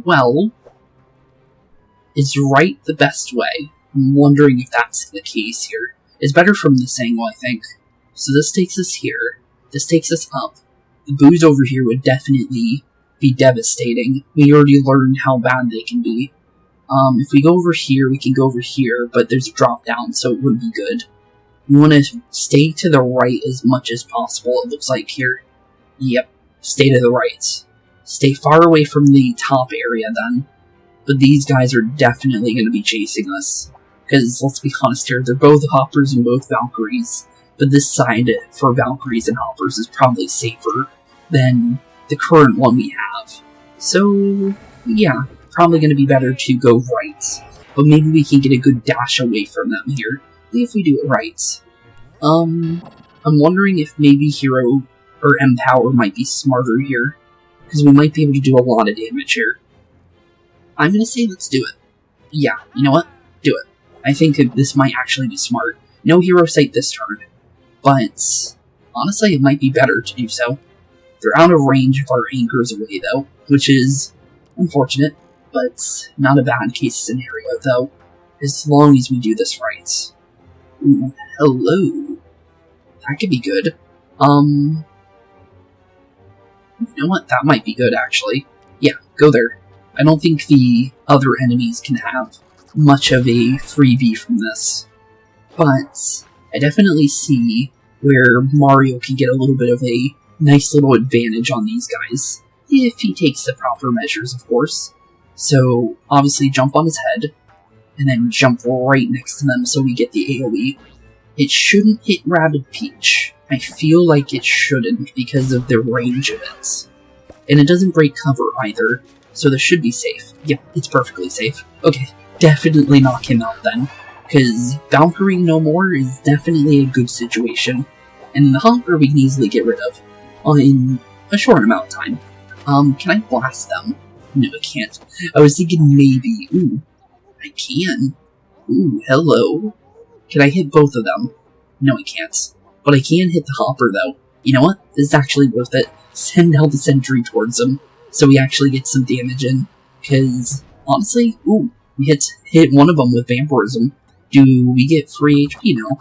Well, is right the best way? I'm wondering if that's the case here. It's better from this angle, I think. So this takes us here. This takes us up. The boos over here would definitely be devastating. We already learned how bad they can be. If we go over here, we can go over here, but there's a drop down, so it wouldn't be good. We want to stay to the right as much as possible, it looks like here. Yep, stay to the right. Stay far away from the top area then. But these guys are definitely going to be chasing us. Because, let's be honest here, they're both hoppers and both Valkyries. But this side for Valkyries and hoppers is probably safer than the current one we have. So, yeah, probably going to be better to go right. But maybe we can get a good dash away from them here, if we do it right. I'm wondering if maybe Hero or Empower might be smarter here, because we might be able to do a lot of damage here. I'm going to say let's do it. Yeah, you know what? Do it. I think that this might actually be smart. No Hero Sight this turn, but honestly it might be better to do so. They're out of range if our anchor's away though, which is unfortunate, but not a bad case scenario though, as long as we do this right. Ooh, hello. That could be good. You know what? That might be good, actually. Yeah, go there. I don't think the other enemies can have much of a freebie from this. But I definitely see where Mario can get a little bit of a nice little advantage on these guys. If he takes the proper measures, of course. So, obviously jump on his head, and then jump right next to them so we get the AoE. It shouldn't hit Rabbid Peach. I feel like it shouldn't because of the range of it. And it doesn't break cover either, so this should be safe. Yep, it's perfectly safe. Okay, definitely knock him out then, because Valkyrie no more is definitely a good situation. And the Hopper we can easily get rid of in a short amount of time. Can I blast them? No, I can't. I was thinking maybe. Ooh, I can. Ooh, hello. Can I hit both of them? No, I can't. But I can hit the Hopper, though. You know what? This is actually worth it. Send out the sentry towards him, so we actually get some damage in. Because, honestly, ooh, we hit one of them with Vampirism. Do we get free HP now?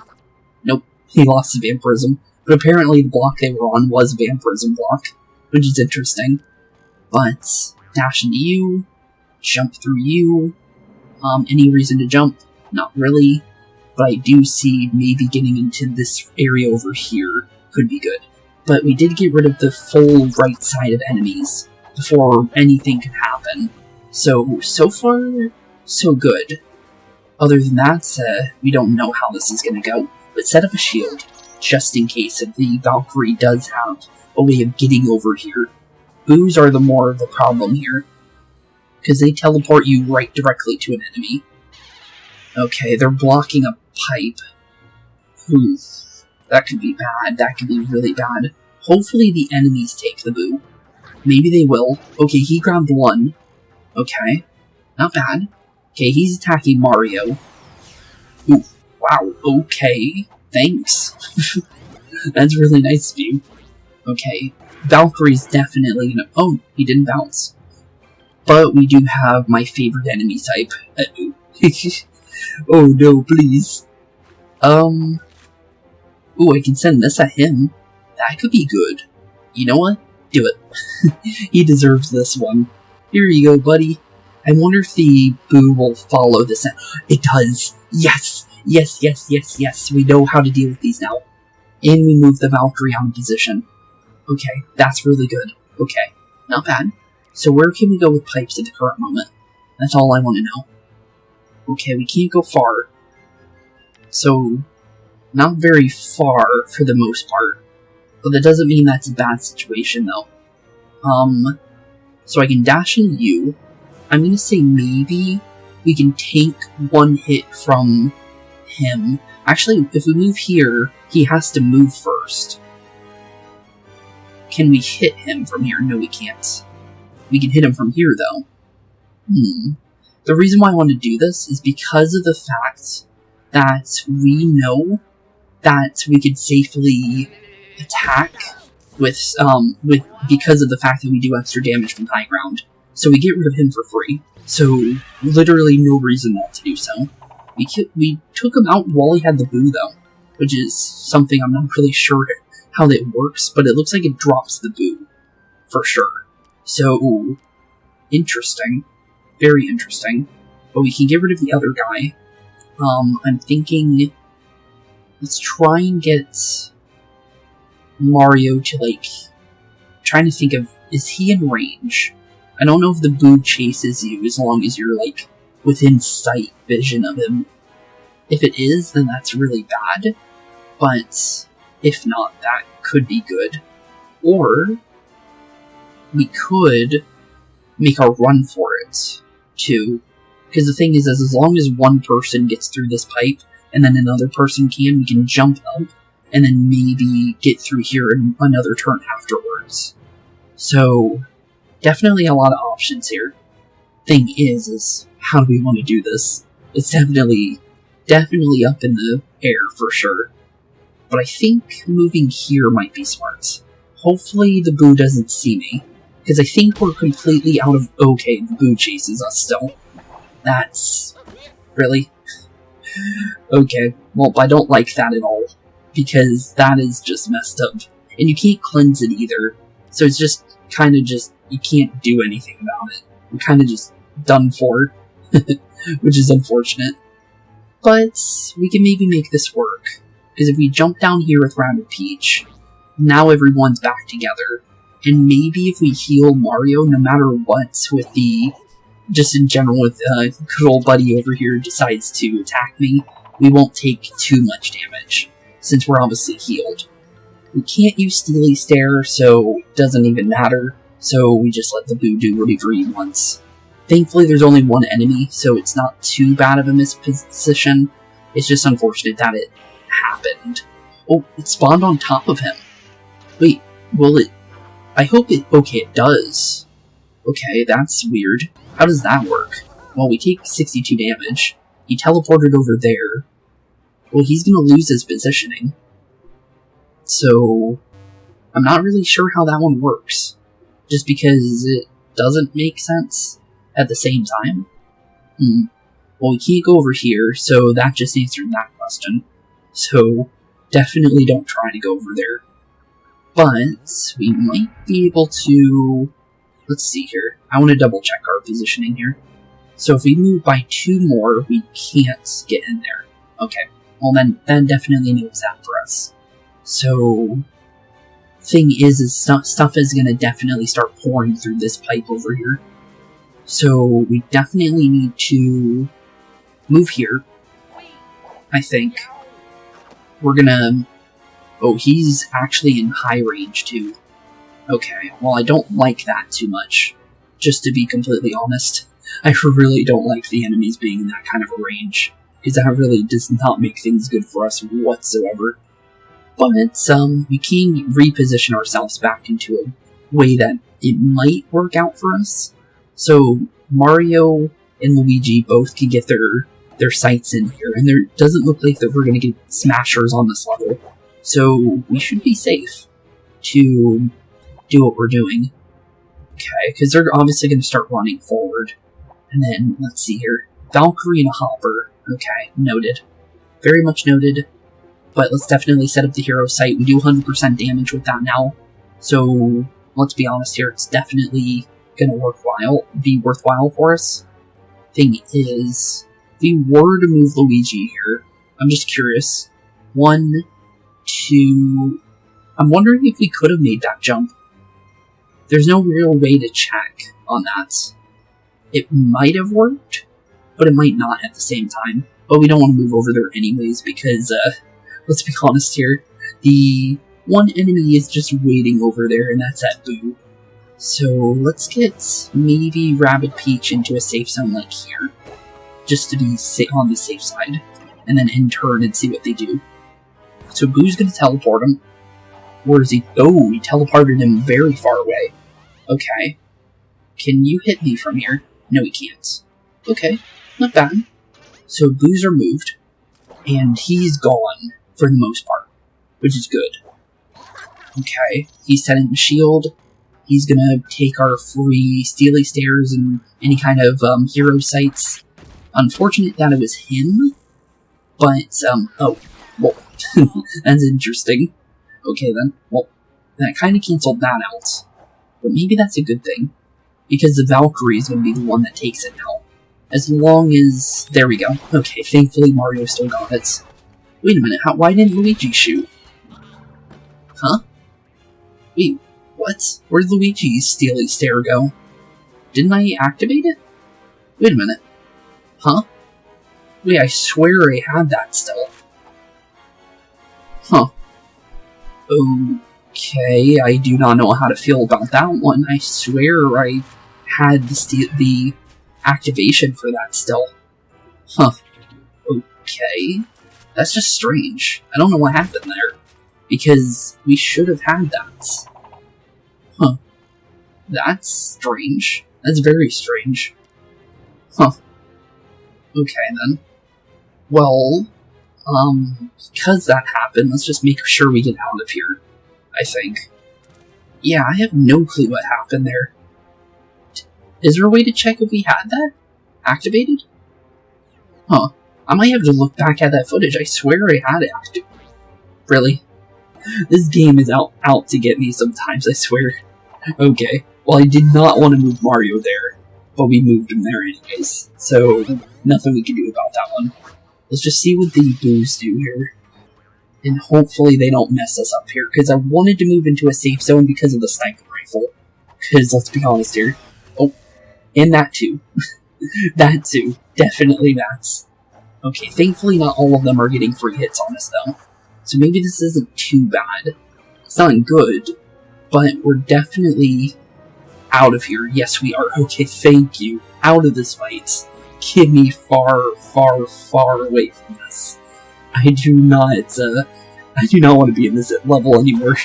Nope, he lost the Vampirism. But apparently the block they were on was a Vampirism block, which is interesting. But, dash into you, jump through you. Any reason to jump? Not really. but I do see maybe getting into this area over here could be good. But we did get rid of the full right side of enemies before anything could happen. So far, so good. Other than that, we don't know how this is going to go. But set up a shield, just in case if the Valkyrie does have a way of getting over here. Boos are the more of the problem here, because they teleport you right directly to an enemy. Okay, they're blocking a pipe. Ooh, that could be bad. That could be really bad. Hopefully the enemies take the boo. Maybe they will. Okay, he grabbed one. Okay, not bad. Okay, he's attacking Mario. Ooh, wow, okay, thanks. That's really nice of you. Okay, Valkyrie's definitely gonna... Oh, he didn't bounce. But we do have my favorite enemy type. Oh no, please. Ooh, I can send this at him. That could be good. You know what? Do it. He deserves this one. Here you go, buddy. I wonder if the boo will follow this. It does. Yes! Yes, yes, yes, yes. We know how to deal with these now. And we move the Valkyrie out of position. Okay, that's really good. Okay, not bad. So where can we go with pipes at the current moment? That's all I want to know. Okay, we can't go far. So, not very far for the most part. But that doesn't mean that's a bad situation, though. So I can dash in you. I'm gonna say maybe we can take one hit from him. Actually, if we move here, he has to move first. Can we hit him from here? No, we can't. We can hit him from here, though. The reason why I want to do this is because of the fact that we know that we could safely attack with because of the fact that we do extra damage from high ground. So we get rid of him for free. So literally no reason not to do so. We took him out while he had the boo, though, which is something I'm not really sure how that works, but it looks like it drops the boo for sure. So interesting, very interesting. But we can get rid of the other guy. I'm thinking, let's try and get Mario to, like, trying to think of, is he in range? I don't know if the boo chases you as long as you're, like, within sight vision of him. If it is, then that's really bad, but if not, that could be good. Or we could make a run for it, too. Because the thing is, as long as one person gets through this pipe, and then another person can, we can jump up, and then maybe get through here in another turn afterwards. So, definitely a lot of options here. Thing is how do we want to do this? It's definitely up in the air for sure. But I think moving here might be smart. Hopefully the boo doesn't see me, because I think we're completely out of... Okay, the boo chases us still. That's... really? Okay, well, I don't like that at all, because that is just messed up. And you can't cleanse it either, so it's just kind of just... you can't do anything about it. You're kind of just done for, which is unfortunate. But we can maybe make this work, because if we jump down here with Rabbid Peach, now everyone's back together, and maybe if we heal Mario, no matter what, with the... just in general, with good old buddy over here decides to attack me, we won't take too much damage, since we're obviously healed. We can't use Steely Stare, so it doesn't even matter, so we just let the boo do whatever he wants. Thankfully there's only one enemy, so it's not too bad of a misposition. It's just unfortunate that it happened. Oh, it spawned on top of him. Wait, will it... I hope it... okay, it does. Okay, that's weird. How does that work? Well, we take 62 damage. He teleported over there. Well, he's gonna lose his positioning. So, I'm not really sure how that one works. Just because it doesn't make sense at the same time. Well, we can't go over here, so that just answered that question. So, definitely don't try to go over there. But, we might be able to... let's see here. I want to double check our positioning here. So if we move by 2 more, we can't get in there. Okay. Well, then that definitely knows that for us. So, thing is stuff is gonna definitely start pouring through this pipe over here. So, we definitely need to move here, I think. We're gonna... Oh, he's actually in high range, too. Okay, well, I don't like that too much, just to be completely honest. I really don't like the enemies being in that kind of a range, because that really does not make things good for us whatsoever. But, we can reposition ourselves back into a way that it might work out for us. So, Mario and Luigi both can get their sights in here, and there doesn't look like that we're going to get smashers on this level. So, we should be safe to do what we're doing. Okay, because they're obviously going to start running forward. And then, let's see here. Valkyrie and a hopper. Okay, noted. Very much noted. But let's definitely set up the hero sight. We do 100% damage with that now. So, let's be honest here. It's definitely going to be worthwhile for us. Thing is, if we were to move Luigi here, I'm just curious. 1, 2... I'm wondering if we could have made that jump. There's no real way to check on that. It might have worked, but it might not at the same time. But we don't want to move over there anyways, because, let's be honest here, the one enemy is just waiting over there, and that's at Boo. So, let's get maybe Rabbid Peach into a safe zone like here, just to be on the safe side, and then in turn and see what they do. So Boo's gonna teleport him. Where is he? Oh, he teleported him very far away. Okay. Can you hit me from here? No, he can't. Okay, not bad. So Boo's are moved, and he's gone for the most part, which is good. Okay, he's setting the shield. He's gonna take our free Steely Stairs and any kind of hero sights. Unfortunate that it was him, but, oh, well, that's interesting. Okay then, well, that kind of canceled that out. But maybe that's a good thing, because the Valkyrie is going to be the one that takes it now. As long as... There we go. Okay, thankfully Mario still got it. Wait a minute, why didn't Luigi shoot? Huh? Wait, what? Where'd Luigi's Steely Stair go? Didn't I activate it? Wait a minute. Huh? Wait, I swear I had that still. Huh. Okay, I do not know how to feel about that one. I swear I had the activation for that still. Huh. Okay. That's just strange. I don't know what happened there. Because we should have had that. Huh. That's strange. That's very strange. Huh. Okay then. Well, because that happened, let's just make sure we get out of here, I think. Yeah, I have no clue what happened there. Is there a way to check if we had that activated? Huh. I might have to look back at that footage. I swear I had it active. Really? This game is out to get me sometimes, I swear. Okay. Well, I did not want to move Mario there, but we moved him there anyways. So, nothing we can do about that one. Let's just see what the Boos do here. And hopefully they don't mess us up here, because I wanted to move into a safe zone because of the sniper rifle. Because, let's be honest here. Oh, and that too. That too. Definitely that. Okay, thankfully not all of them are getting free hits on us, though. So maybe this isn't too bad. It's not good, but we're definitely out of here. Yes, we are. Okay, thank you. Out of this fight. Get me far, far, far away from this. I do not want to be in this level anymore.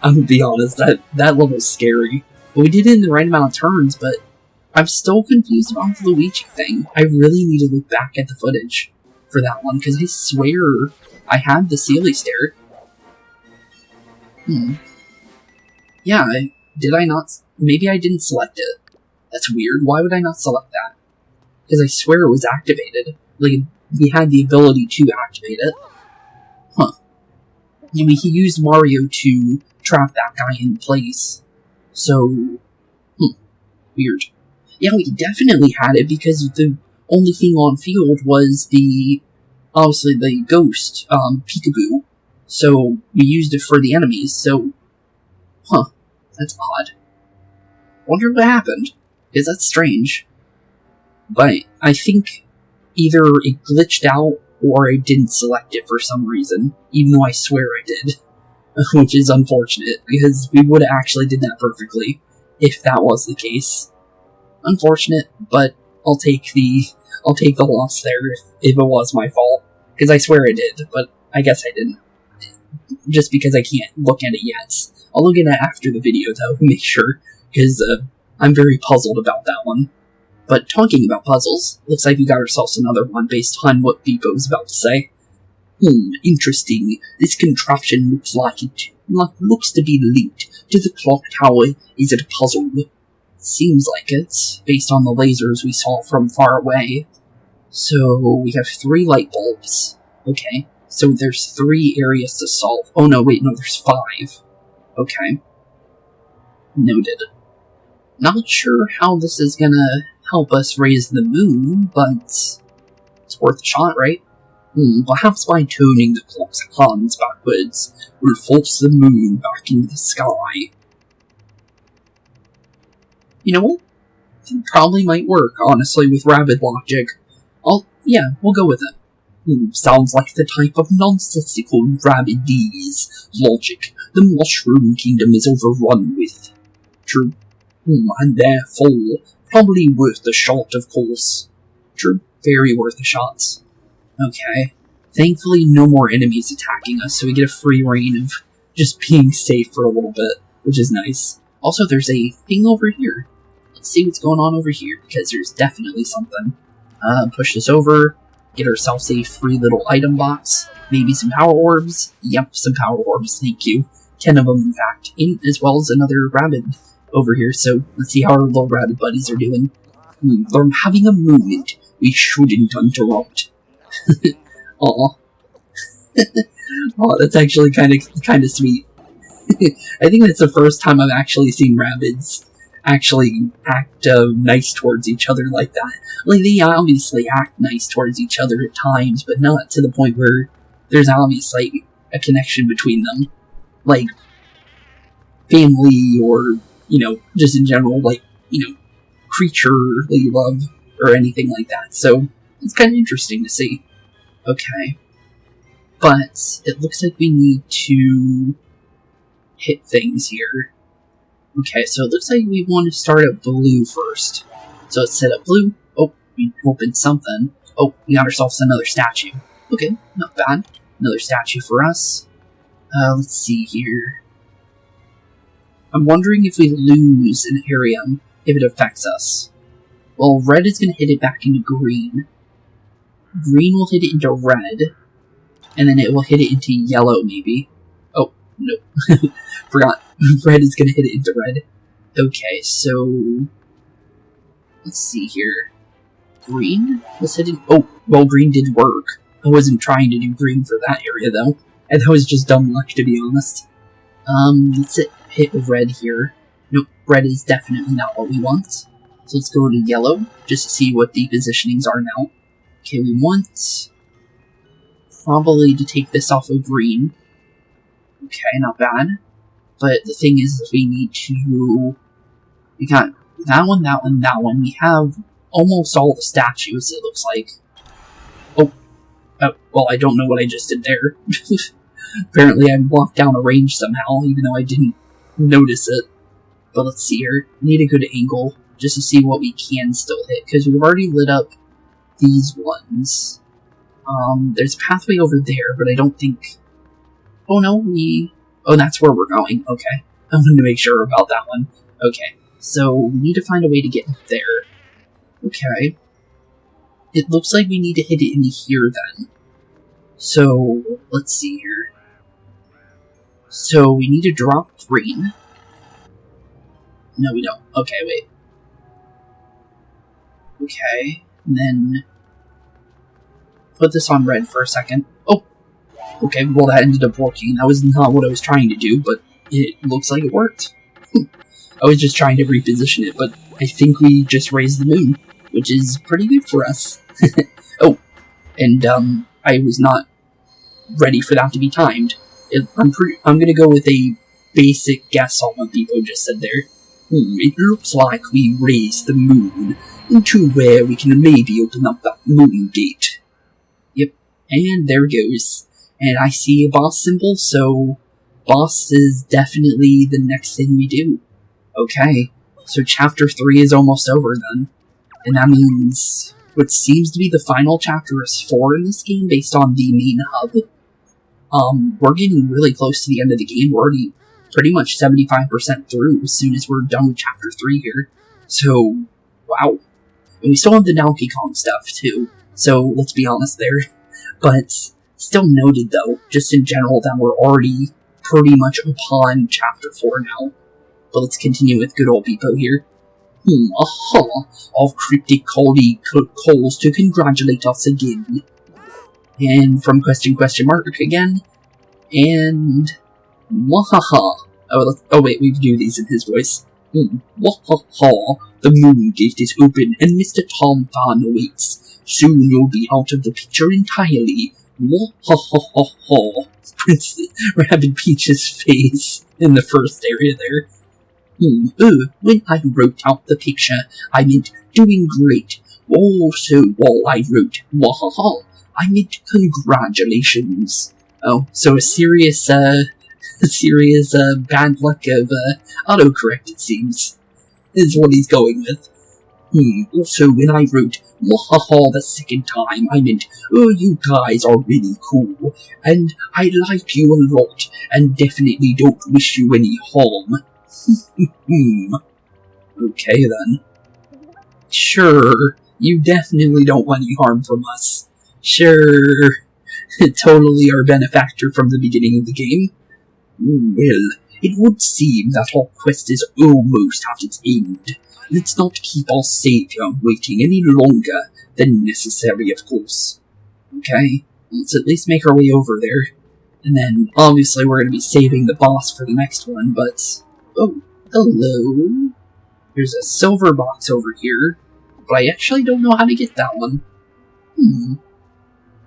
I'm gonna be honest, that level's scary. But we did it in the right amount of turns, but I'm still confused about the Luigi thing. I really need to look back at the footage for that one, because I swear I had the Steely Stair. Yeah, did I not? Maybe I didn't select it. That's weird. Why would I not select that? Because I swear it was activated. Like, we had the ability to activate it. Huh. I mean, he used Mario to trap that guy in place. So, weird. Yeah, we definitely had it because the only thing on field was the obviously the ghost, peekaboo. So we used it for the enemies, so... Huh, that's odd. Wonder what happened, because that's strange. But I think either it glitched out, or I didn't select it for some reason, even though I swear I did. Which is unfortunate, because we would have actually did that perfectly, if that was the case. Unfortunate, but I'll take the loss there if it was my fault. Because I swear I did, but I guess I didn't. Just because I can't look at it yet. I'll look at it after the video, though, to make sure, because I'm very puzzled about that one. But talking about puzzles, looks like we got ourselves another one based on what BeepO was about to say. Interesting. This contraption looks to be linked to the clock tower. Is it a puzzle? Seems like it, based on the lasers we saw from far away. So, we have 3 light bulbs. Okay, so there's 3 areas to solve. Oh no, wait, no, there's 5. Okay. Noted. Not sure how this is gonna help us raise the moon, but it's worth a shot, right? Perhaps by turning the clock's hands backwards, we'll force the moon back into the sky. You know what? It probably might work, honestly, with Rabbid logic. Yeah, we'll go with it. Sounds like the type of nonsensical Rabbids logic the Mushroom Kingdom is overrun with. True. And therefore, probably worth the shot, of course. True. Very worth the shots. Okay. Thankfully, no more enemies attacking us, so we get a free reign of just being safe for a little bit, which is nice. Also, there's a thing over here. Let's see what's going on over here, because there's definitely something. Push this over, get ourselves a free little item box, maybe some power orbs. Yep, some power orbs, thank you. 10 of them, in fact, as well as another Rabbid over here, so let's see how our little Rabbid buddies are doing. They're having a moment we shouldn't interrupt. Aw. Aw, that's actually kind of sweet. I think that's the first time I've actually seen Rabbids actually act nice towards each other like that. Like, they obviously act nice towards each other at times, but not to the point where there's obviously a connection between them. Like, family or, just in general, like, creaturely love or anything like that. So, it's kind of interesting to see. Okay. But it looks like we need to hit things here. Okay, so it looks like we want to start at blue first. So let's set up blue. Oh, we opened something. Oh, we got ourselves another statue. Okay, not bad. Another statue for us. Let's see here. I'm wondering if we lose an area, if it affects us. Well, red is going to hit it back into green. Green will hit it into red. And then it will hit it into yellow, maybe. Oh, no. Forgot. Red is going to hit it into red. Okay, so... let's see here. Green was hitting... oh, well, green did work. I wasn't trying to do green for that area, though. And that was just dumb luck, to be honest. Let's hit red here. Nope, red is definitely not what we want. So let's go to yellow, just to see what the positionings are now. Okay, we want... probably to take this off of green. Okay, not bad. But the thing is, we need to... we got that one, that one, that one. We have almost all the statues, it looks like. Oh. Well, I don't know what I just did there. Apparently I walked down a range somehow, even though I didn't notice it. But let's see here. I need a good angle, just to see what we can still hit, because we've already lit up these ones. There's a pathway over there, but I don't think... oh no, oh, that's where we're going. Okay. I wanted to make sure about that one. Okay. So, we need to find a way to get there. Okay. It looks like we need to hit it in here, then. So, let's see here. So, we need to drop green. No, we don't. Okay, wait. Okay. And then... put this on red for a second. Oh! Okay, well that ended up working. That was not what I was trying to do, but it looks like it worked. I was just trying to reposition it, but I think we just raised the moon, which is pretty good for us. Oh, and I was not ready for that to be timed. I'm gonna go with a basic guess on what BeepO just said there. It looks like we raised the moon into where we can maybe open up that moon gate. Yep, and there it goes. And I see a boss symbol, so boss is definitely the next thing we do. Okay, so chapter 3 is almost over then. And that means what seems to be the final chapter is 4 in this game based on the main hub. We're getting really close to the end of the game. We're already pretty much 75% through as soon as we're done with chapter 3 here. So, wow. And we still have the Donkey Kong stuff too, so let's be honest there. But still noted though, just in general, that we're already pretty much upon chapter 4 now. But let's continue with good old BeepO here. Aha! Of cryptic calls to congratulate us again. And from question mark again. And wahaha. Oh wait, we do these in his voice. Wahaha. The moon gate is open and Mr. Tom Fan awaits. Soon you'll be out of the picture entirely. Wahaha. Princess Rabbid Peach's face in the first area there. When I wrote out the picture, I meant doing great. Also, while I wrote wahaha, I meant congratulations. Oh, so a serious bad luck of autocorrect, it seems, is what he's going with. Also, when I wrote wahaha the second time, I meant, oh, you guys are really cool, and I like you a lot, and definitely don't wish you any harm. Okay then. Sure, you definitely don't want any harm from us. Sure, totally our benefactor from the beginning of the game. Well, it would seem that our quest is almost at its end. Let's not keep our savior waiting any longer than necessary, of course. Okay, let's at least make our way over there. And then, obviously, we're going to be saving the boss for the next one, but... Oh, hello. There's a silver box over here, but I actually don't know how to get that one.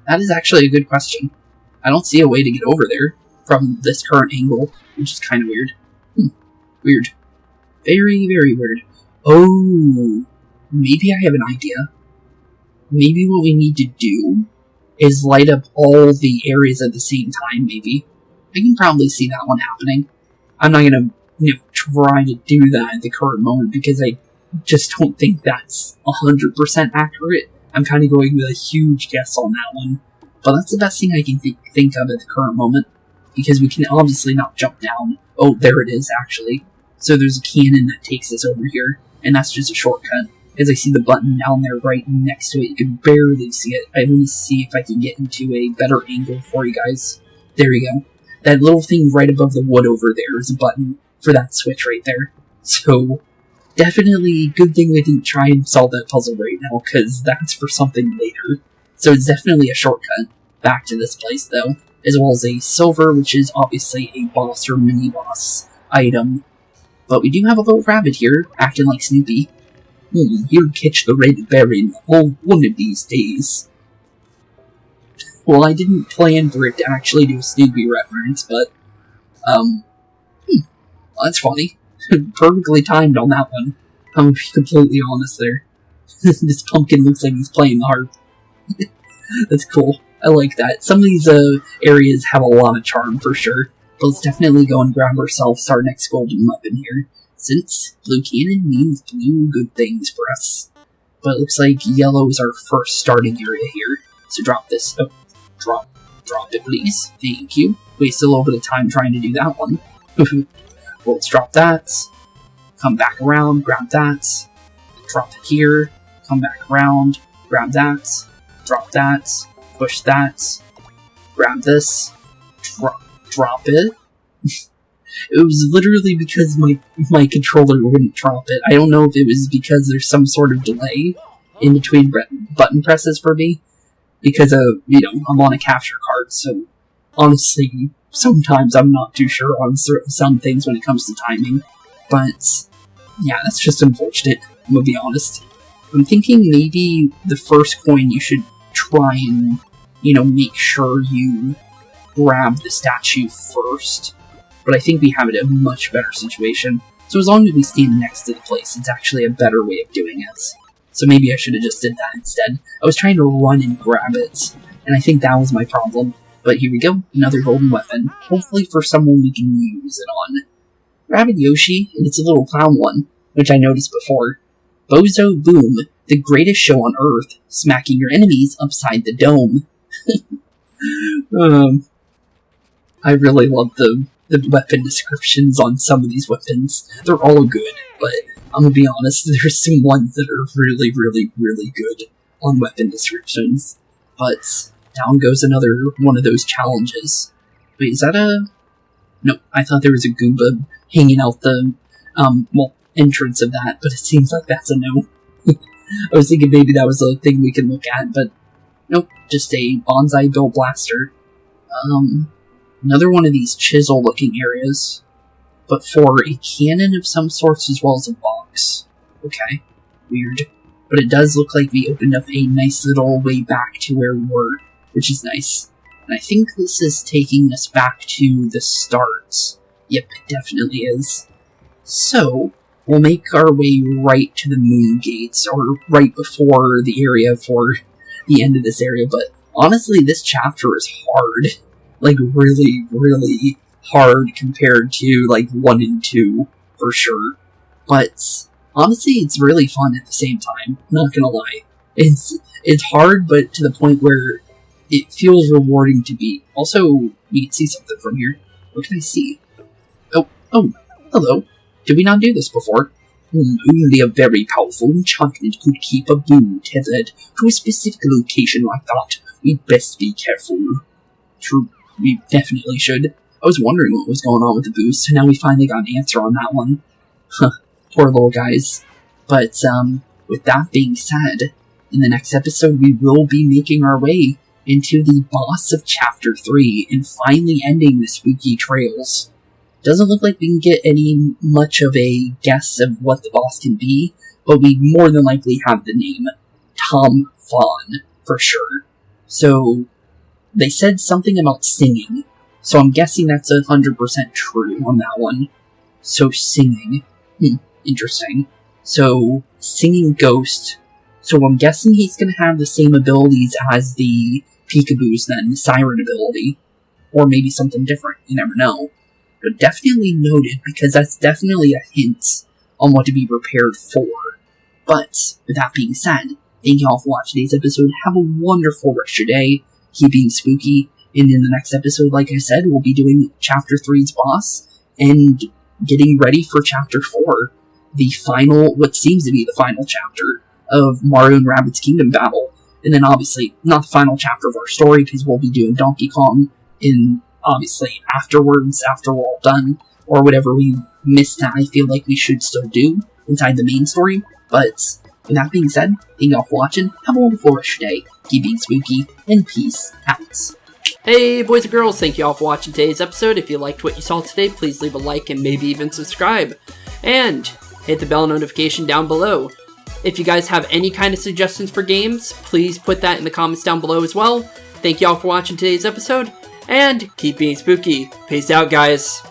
That is actually a good question. I don't see a way to get over there from this current angle, which is kind of weird. Weird. Very, very weird. Oh, maybe I have an idea. Maybe what we need to do is light up all the areas at the same time, maybe. I can probably see that one happening. I'm not gonna try to do that at the current moment because I just don't think that's 100% accurate. I'm kind of going with a huge guess on that one. But that's the best thing I can think of at the current moment, because we can obviously not jump down. Oh, there it is, actually. So there's a cannon that takes us over here, and that's just a shortcut. As I see the button down there right next to it, you can barely see it. I want to see if I can get into a better angle for you guys. There you go. That little thing right above the wood over there is a button for that switch right there. So, definitely good thing we didn't try and solve that puzzle right now, because that's for something later. So it's definitely a shortcut back to this place, though, as well as a silver, which is obviously a boss or mini-boss item. But we do have a little rabbit here, acting like Snoopy. He'll catch the Red Baron one of these days. Well, I didn't plan for it to actually do a Snoopy reference, but, well, that's funny. Perfectly timed on that one. I'm gonna be completely honest there. This pumpkin looks like he's playing the harp. That's cool. I like that. Some of these areas have a lot of charm for sure. But let's definitely go and grab ourselves our next golden weapon here, since blue cannon means blue good things for us. But it looks like yellow is our first starting area here. So drop this. Oh, drop it please. Thank you. Wasted a little bit of time trying to do that one. Well, let's drop that. Come back around, grab that. Drop it here. Come back around, grab that. Drop that. Push that. Grab this. Drop it. It was literally because my controller wouldn't drop it. I don't know if it was because there's some sort of delay in between button presses for me. Because I'm on a capture card, so honestly, sometimes I'm not too sure on some things when it comes to timing. But, yeah, that's just unfortunate, I'm gonna be honest. I'm thinking maybe the first coin you should try and, make sure you grab the statue first. But I think we have it in a much better situation. So as long as we stand next to the place, it's actually a better way of doing it. So maybe I should have just did that instead. I was trying to run and grab it, and I think that was my problem. But here we go, another golden weapon. Hopefully for someone we can use it on. Rabbid Yoshi, and it's a little clown one, which I noticed before. Bozo Boom, the greatest show on Earth, smacking your enemies upside the dome. I really love the weapon descriptions on some of these weapons. They're all good, but I'm gonna be honest, there's some ones that are really, really, really good on weapon descriptions. But down goes another one of those challenges. Wait, is that a... No, I thought there was a Goomba hanging out the, entrance of that, but it seems like that's a no. I was thinking maybe that was a thing we can look at, but nope, just a bonsai bill blaster. Another one of these chisel-looking areas, but for a cannon of some sorts as well as a box. Okay, weird. But it does look like we opened up a nice little way back to where we were, which is nice. And I think this is taking us back to the start. Yep, it definitely is. So, we'll make our way right to the moon gates, or right before the area for the end of this area, but honestly, this chapter is hard. Like, really, really hard compared to, 1 and 2, for sure. But, honestly, it's really fun at the same time, not gonna lie. It's hard, but to the point where it feels rewarding to beat. Also, you can see something from here. What can I see? Oh, hello. Did we not do this before? Only a very powerful enchantment could keep a boo tethered to a specific location like that. We'd best be careful. True, we definitely should. I was wondering what was going on with the boost, so now we finally got an answer on that one. Huh, poor little guys. But, with that being said, in the next episode we will be making our way into the boss of Chapter 3 and finally ending the spooky trails. Doesn't look like we can get any much of a guess of what the boss can be, but we more than likely have the name. Tom Fawn, for sure. So, they said something about singing, so I'm guessing that's 100% true on that one. So, singing. Interesting. So, singing ghost. So I'm guessing he's going to have the same abilities as the Peekaboos then, the Siren ability. Or maybe something different, you never know. But definitely noted, because that's definitely a hint on what to be prepared for. But, with that being said, thank you all for watching today's episode. Have a wonderful rest of your day. Keep being spooky. And in the next episode, like I said, we'll be doing Chapter 3's boss, and getting ready for Chapter 4. The final, what seems to be the final chapter of Mario and Rabbids Kingdom Battle. And then obviously, not the final chapter of our story, because we'll be doing Donkey Kong in, obviously, afterwards, after we're all done, or whatever we missed that I feel like we should still do inside the main story. But, with that being said, thank you all for watching, have a wonderful rest of your day, keep being spooky, and peace out. Hey boys and girls, thank you all for watching today's episode. If you liked what you saw today, please leave a like and maybe even subscribe. And hit the bell notification down below. If you guys have any kind of suggestions for games, please put that in the comments down below as well. Thank you all for watching today's episode, and keep being spooky. Peace out, guys.